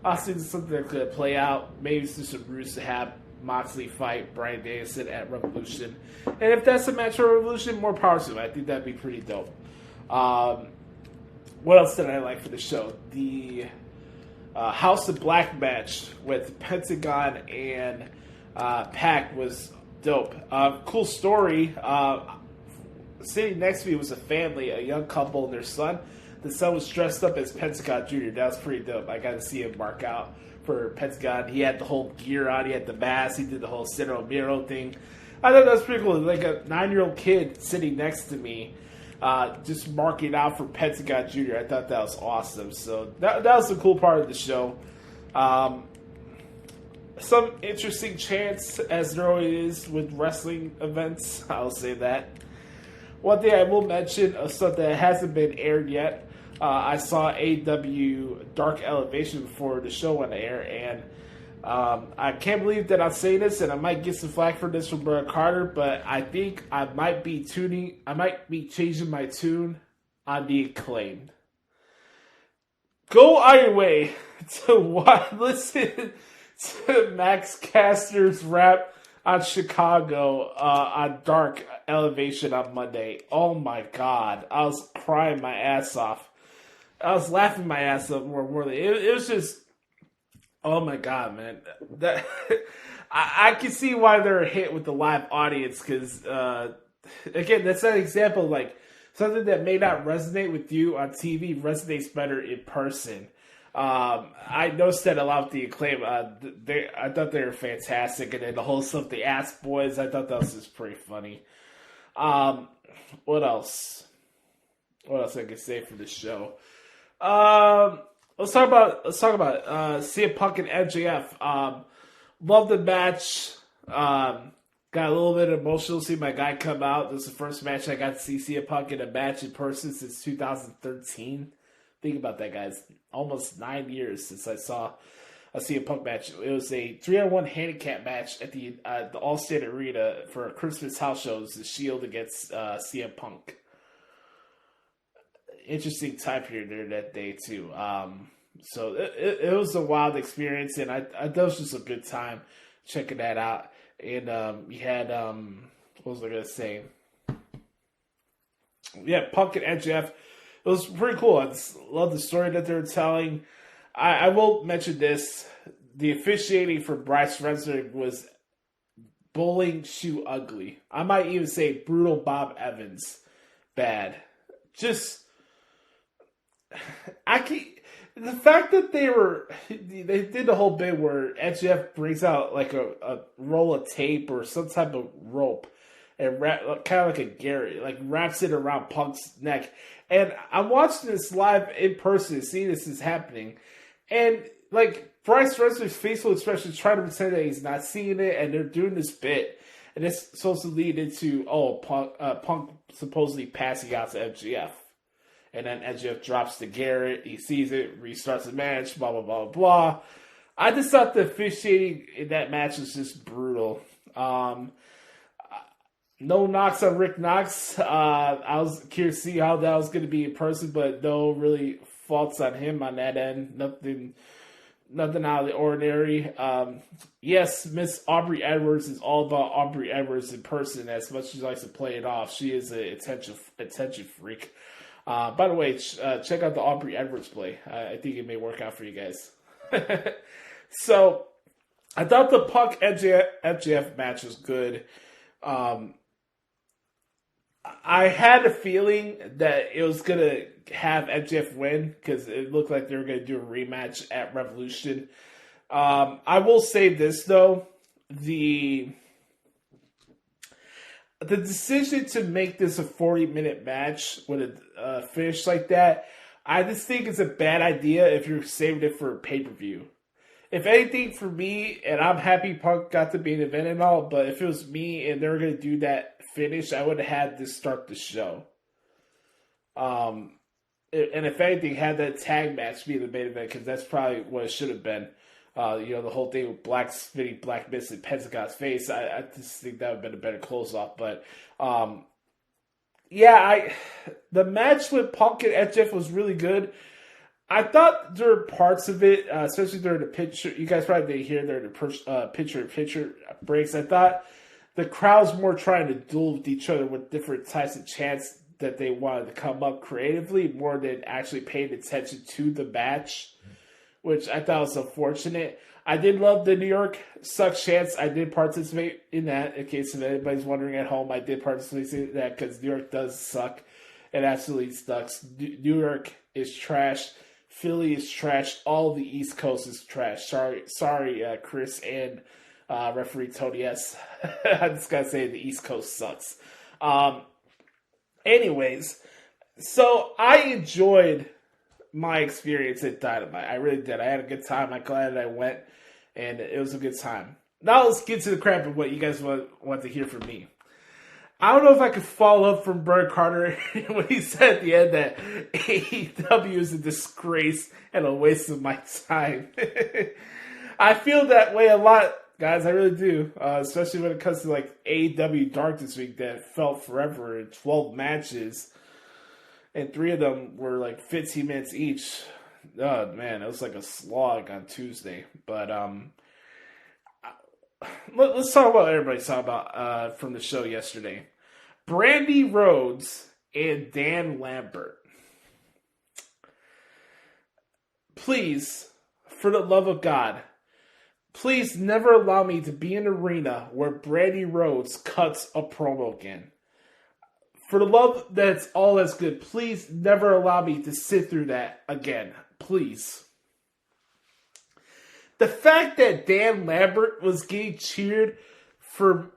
I'll see something that could play out. Maybe it's just a ruse to have Moxley fight Brian Danielson at Revolution. And if that's a match for Revolution, more power to him. I think that'd be pretty dope. What else did I like for the show? The House of Black match with Pentagon and Pac was dope. Cool story. Sitting next to me was a family, a young couple and their son. The son was dressed up as Pentagon Jr. That was pretty dope. I got to see him mark out for Pentagon. He had the whole gear on. He had the mask. He did the whole Cero Miro thing. I thought that was pretty cool. Like a 9-year-old kid sitting next to me, just marking out for Pentagon Jr. I thought that was awesome. So that was a cool part of the show. Some interesting chants, as there always is with wrestling events. I'll say that. One thing I will mention, stuff that hasn't been aired yet. I saw AEW Dark Elevation before the show went to air, and I can't believe that I'm saying this, and I might get some flack for this from Brother Carter, but I think I might be changing my tune on the Acclaimed. Go on your way to listen to Max Caster's rap on Chicago on Dark Elevation on Monday. Oh my God, I was crying my ass off. I was laughing my ass off more. It was just, oh my God, man. That I can see why they're a hit with the live audience because, again, that's an example of like something that may not resonate with you on TV resonates better in person. I noticed that a lot of the Acclaim. I thought they were fantastic, and then the whole stuff, the Ass Boys, I thought that was just pretty funny. What else? What else I can say for this show? Let's talk about CM Punk and MJF. Love the match. Got a little bit emotional to see my guy come out. This is the first match I got to see CM Punk in a match in person since 2013. Think about that, guys. Almost 9 years since I saw a CM Punk match. It was a 3-on-1 handicap match at the Allstate Arena for a Christmas house show. It was the Shield against CM Punk. Interesting time period there that day, too. So it was a wild experience, and I thought it was just a good time checking that out. And you had, what was I going to say? Yeah, Punk and MJF. It was pretty cool. I just love the story that they were telling. I will mention this. The officiating for Bryce Remsburg was bowling shoe ugly. I might even say brutal Bob Evans bad. Just, the fact that they did the whole bit where MJF brings out like a roll of tape or some type of rope and kind of like a Gary, like wraps it around Punk's neck. And I'm watching this live in person, seeing this is happening, and like Bryce Remsburg's facial expression is trying to pretend that he's not seeing it, and they're doing this bit, and it's supposed to lead into Punk supposedly passing out to MJF. And then MJF drops to Garrett. He sees it, restarts the match, blah, blah, blah, blah. I just thought the officiating in that match was just brutal. No knocks on Rick Knox. I was curious to see how that was going to be in person, but no really faults on him on that end. Nothing out of the ordinary. Yes, Miss Aubrey Edwards is all about Aubrey Edwards in person as much as she likes to play it off. She is an attention freak. By the way, check out the Aubrey Edwards play. I think it may work out for you guys. So, I thought the Punk MJF match was good. I had a feeling that it was going to have MJF win because it looked like they were going to do a rematch at Revolution. I will say this, though. The decision to make this a 40-minute match with a finish like that, I just think it's a bad idea if you're saving it for a pay-per-view. If anything, for me, and I'm happy Punk got to be an event and all, but if it was me and they were going to do that finish, I would have had this start the show. And if anything, had that tag match be the main event, because that's probably what it should have been. The whole thing with Black spitting Black Mist in Pentagon's face, I just think that would have been a better close-off. But, the match with Punk and MJF was really good. I thought there were parts of it, especially during the picture, you guys probably didn't hear during the picture breaks. I thought the crowd's more trying to duel with each other with different types of chants that they wanted to come up creatively more than actually paying attention to the match, which I thought was unfortunate. I did love the New York sucks chants. I did participate in that. In case if anybody's wondering at home, I did participate in that because New York does suck. It absolutely sucks. New York is trash. Philly is trash. All the East Coast is trash. Sorry, Chris and referee Tony S. I just gotta say the East Coast sucks. Anyways, so I enjoyed my experience at Dynamite. I really did. I had a good time. I'm glad that I went, and it was a good time. Now let's get to the crap of what you guys want to hear from me. I don't know if I could follow up from Bert Carter when he said at the end that AEW is a disgrace and a waste of my time. I feel that way a lot, guys. I really do. Especially when it comes to like AEW Dark this week that felt forever in 12 matches. And 3 of them were like 15 minutes each. Oh, man, it was like a slog on Tuesday. But let's talk about what everybody saw about from the show yesterday. Brandi Rhodes and Dan Lambert. Please, for the love of God, please never allow me to be in an arena where Brandi Rhodes cuts a promo again. For the love that's all that's good, please never allow me to sit through that again. Please. The fact that Dan Lambert was getting cheered for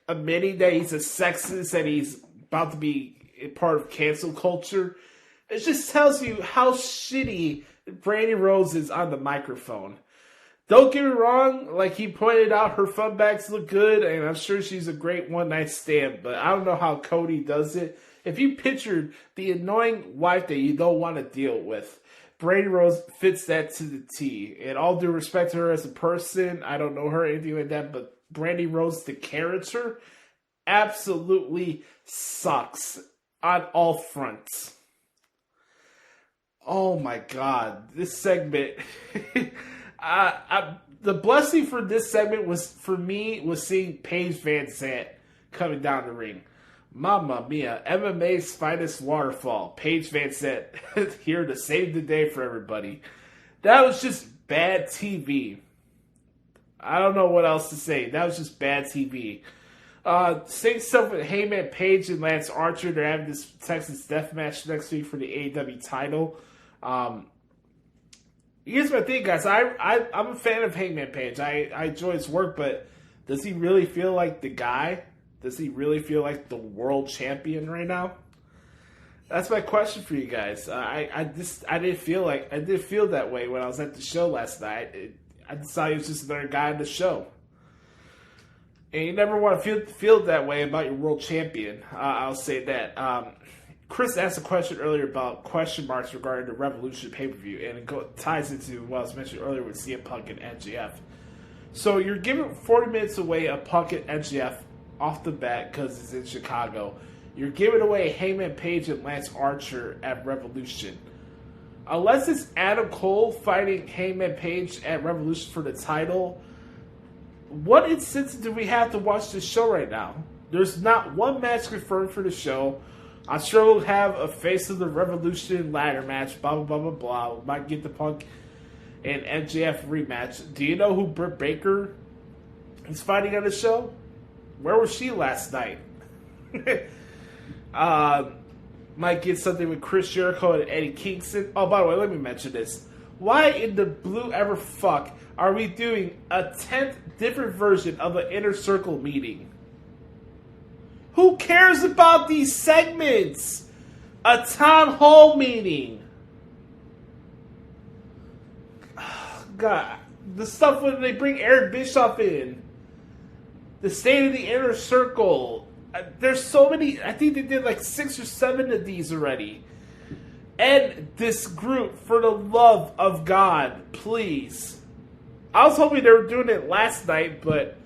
admitting that he's a sexist and he's about to be a part of cancel culture, it just tells you how shitty Brandi Rhodes is on the microphone. Don't get me wrong, like he pointed out, her fun bags look good, and I'm sure she's a great one-night stand, but I don't know how Cody does it. If you pictured the annoying wife that you don't want to deal with, Brandi Rhodes fits that to the T. And all due respect to her as a person, I don't know her or anything like that, but Brandi Rhodes, the character, absolutely sucks on all fronts. Oh my God, this segment. The blessing for this segment was seeing Paige Van Zandt coming down the ring. Mamma mia, MMA's finest waterfall. Paige Van Zandt here to save the day for everybody. That was just bad TV. I don't know what else to say. That was just bad TV. Same stuff with Hangman Page and Lance Archer. They're having this Texas Death Match next week for the AEW title. Here's my thing, guys. I'm a fan of Hangman Page. I enjoy his work, but does he really feel like the guy? Does he really feel like the world champion right now? That's my question for you guys. I didn't feel that way when I was at the show last night. I just thought he was just another guy on the show. And you never want to feel that way about your world champion. I'll say that. Chris asked a question earlier about question marks regarding the Revolution pay-per-view, and it ties into what I was mentioning earlier with CM Punk and MJF. So you're giving 40 minutes away of Punk and MJF off the bat because it's in Chicago. You're giving away Hangman Page and Lance Archer at Revolution. Unless it's Adam Cole fighting Hangman Page at Revolution for the title, what incentive do we have to watch this show right now? There's not one match confirmed for the show. I'm sure we'll have a Face of the Revolution ladder match, blah, blah, blah, blah, blah. We might get the Punk and MJF rematch. Do you know who Britt Baker is fighting on the show? Where was she last night? Might get something with Chris Jericho and Eddie Kingston. Oh, by the way, let me mention this. Why in the blue ever fuck are we doing a 10th different version of an Inner Circle meeting? Who cares about these segments? A town hall meeting. God, the stuff when they bring Eric Bischoff in. The State of the Inner Circle. There's so many. I think they did like 6 or 7 of these already. End this group for the love of God, please. I was hoping they were doing it last night, but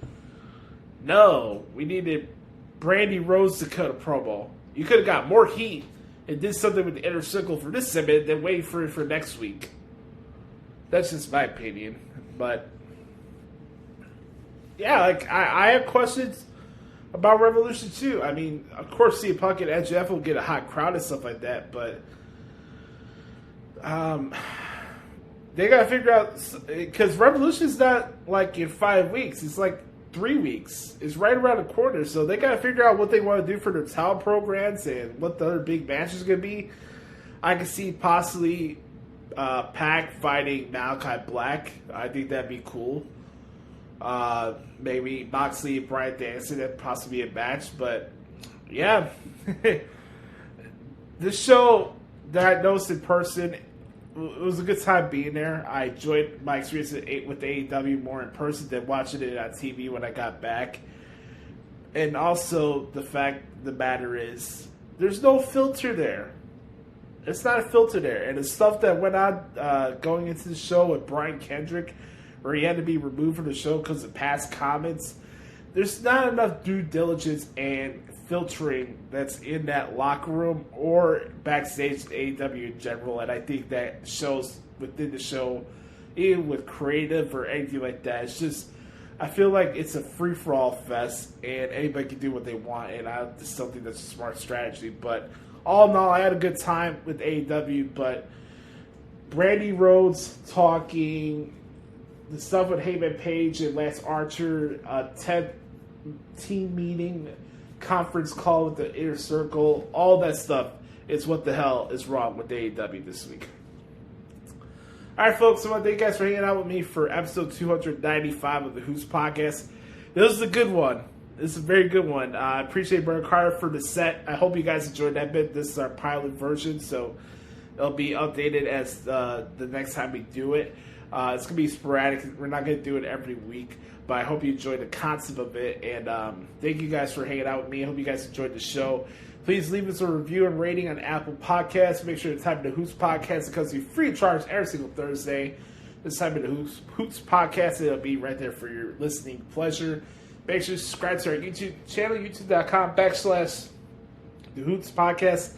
no. We needed Brandi Rhodes to cut a promo. You could have got more heat and did something with the Inner Circle for this segment than waiting for it for next week. That's just my opinion. But yeah, like I have questions about Revolution too. I mean, of course, CM Punk and MJF will get a hot crowd and stuff like that, but they gotta figure out, because Revolution's not like in 5 weeks; it's like 3 weeks. It's right around the corner, so they gotta figure out what they want to do for their talent programs and what the other big matches are gonna be. I can see possibly Pac fighting Malachi Black. I think that'd be cool. Maybe Moxley and Bryan Danielson, that'd possibly be a match, but yeah. This show that I noticed in person, it was a good time being there. I enjoyed my experience with AEW more in person than watching it on TV when I got back. And also, the fact of the matter is, there's no filter there. It's not a filter there. And the stuff that went on going into the show with Brian Kendrick, where he had to be removed from the show because of past comments, there's not enough due diligence and filtering that's in that locker room or backstage at AEW in general, and I think that shows within the show, even with creative or anything like that. It's just, I feel like it's a free-for-all fest, and anybody can do what they want, and I just don't think that's a smart strategy. But all in all, I had a good time with AEW, but Brandi Rhodes talking, the stuff with Hangman Page and Lance Archer, 10th team meeting, conference call with the Inner Circle, all that stuff is what the hell is wrong with AEW this week. Alright folks, I want to thank you guys for hanging out with me for episode 295 of the Hoots Podcast. This is a good one. This is a very good one. I appreciate Brother Carter for the set. I hope you guys enjoyed that bit. This is our pilot version, so it'll be updated as the next time we do it. It's going to be sporadic. We're not going to do it every week, but I hope you enjoyed the concept of it. And thank you guys for hanging out with me. I hope you guys enjoyed the show. Please leave us a review and rating on Apple Podcasts. Make sure to type in the Hoots Podcast. It comes to you free of charge every single Thursday. Just type in the Hoots Podcast. It'll be right there for your listening pleasure. Make sure to subscribe to our YouTube channel, youtube.com/TheHootsPodcast.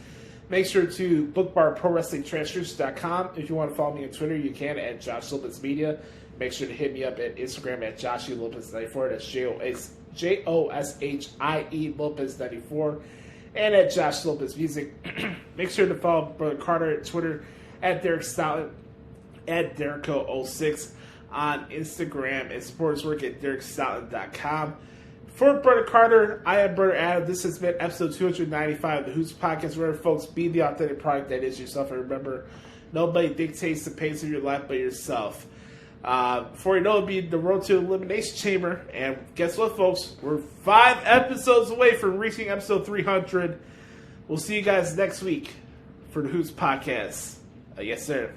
Make sure to bookmark ProWrestlingTranscripts.com. If you want to follow me on Twitter, you can at Josh Lopez Media. Make sure to hit me up at Instagram at Joshie Lopez94. That's JOSHIE Lopez94. And at Josh Lopez Music. Make sure to follow Brother Carter at Twitter at Derek Stoughton, at Dericho06 on Instagram, and support his work at DerekStoughton.com. For Brother Carter, I am Brother Adam. This has been episode 295 of the Hoots Podcast. Remember, folks, be the authentic product that is yourself. And remember, nobody dictates the pace of your life but yourself. Before you know, it'll be the road to Elimination Chamber. And guess what, folks? We're 5 episodes away from reaching episode 300. We'll see you guys next week for the Hoots Podcast. Yes, sir.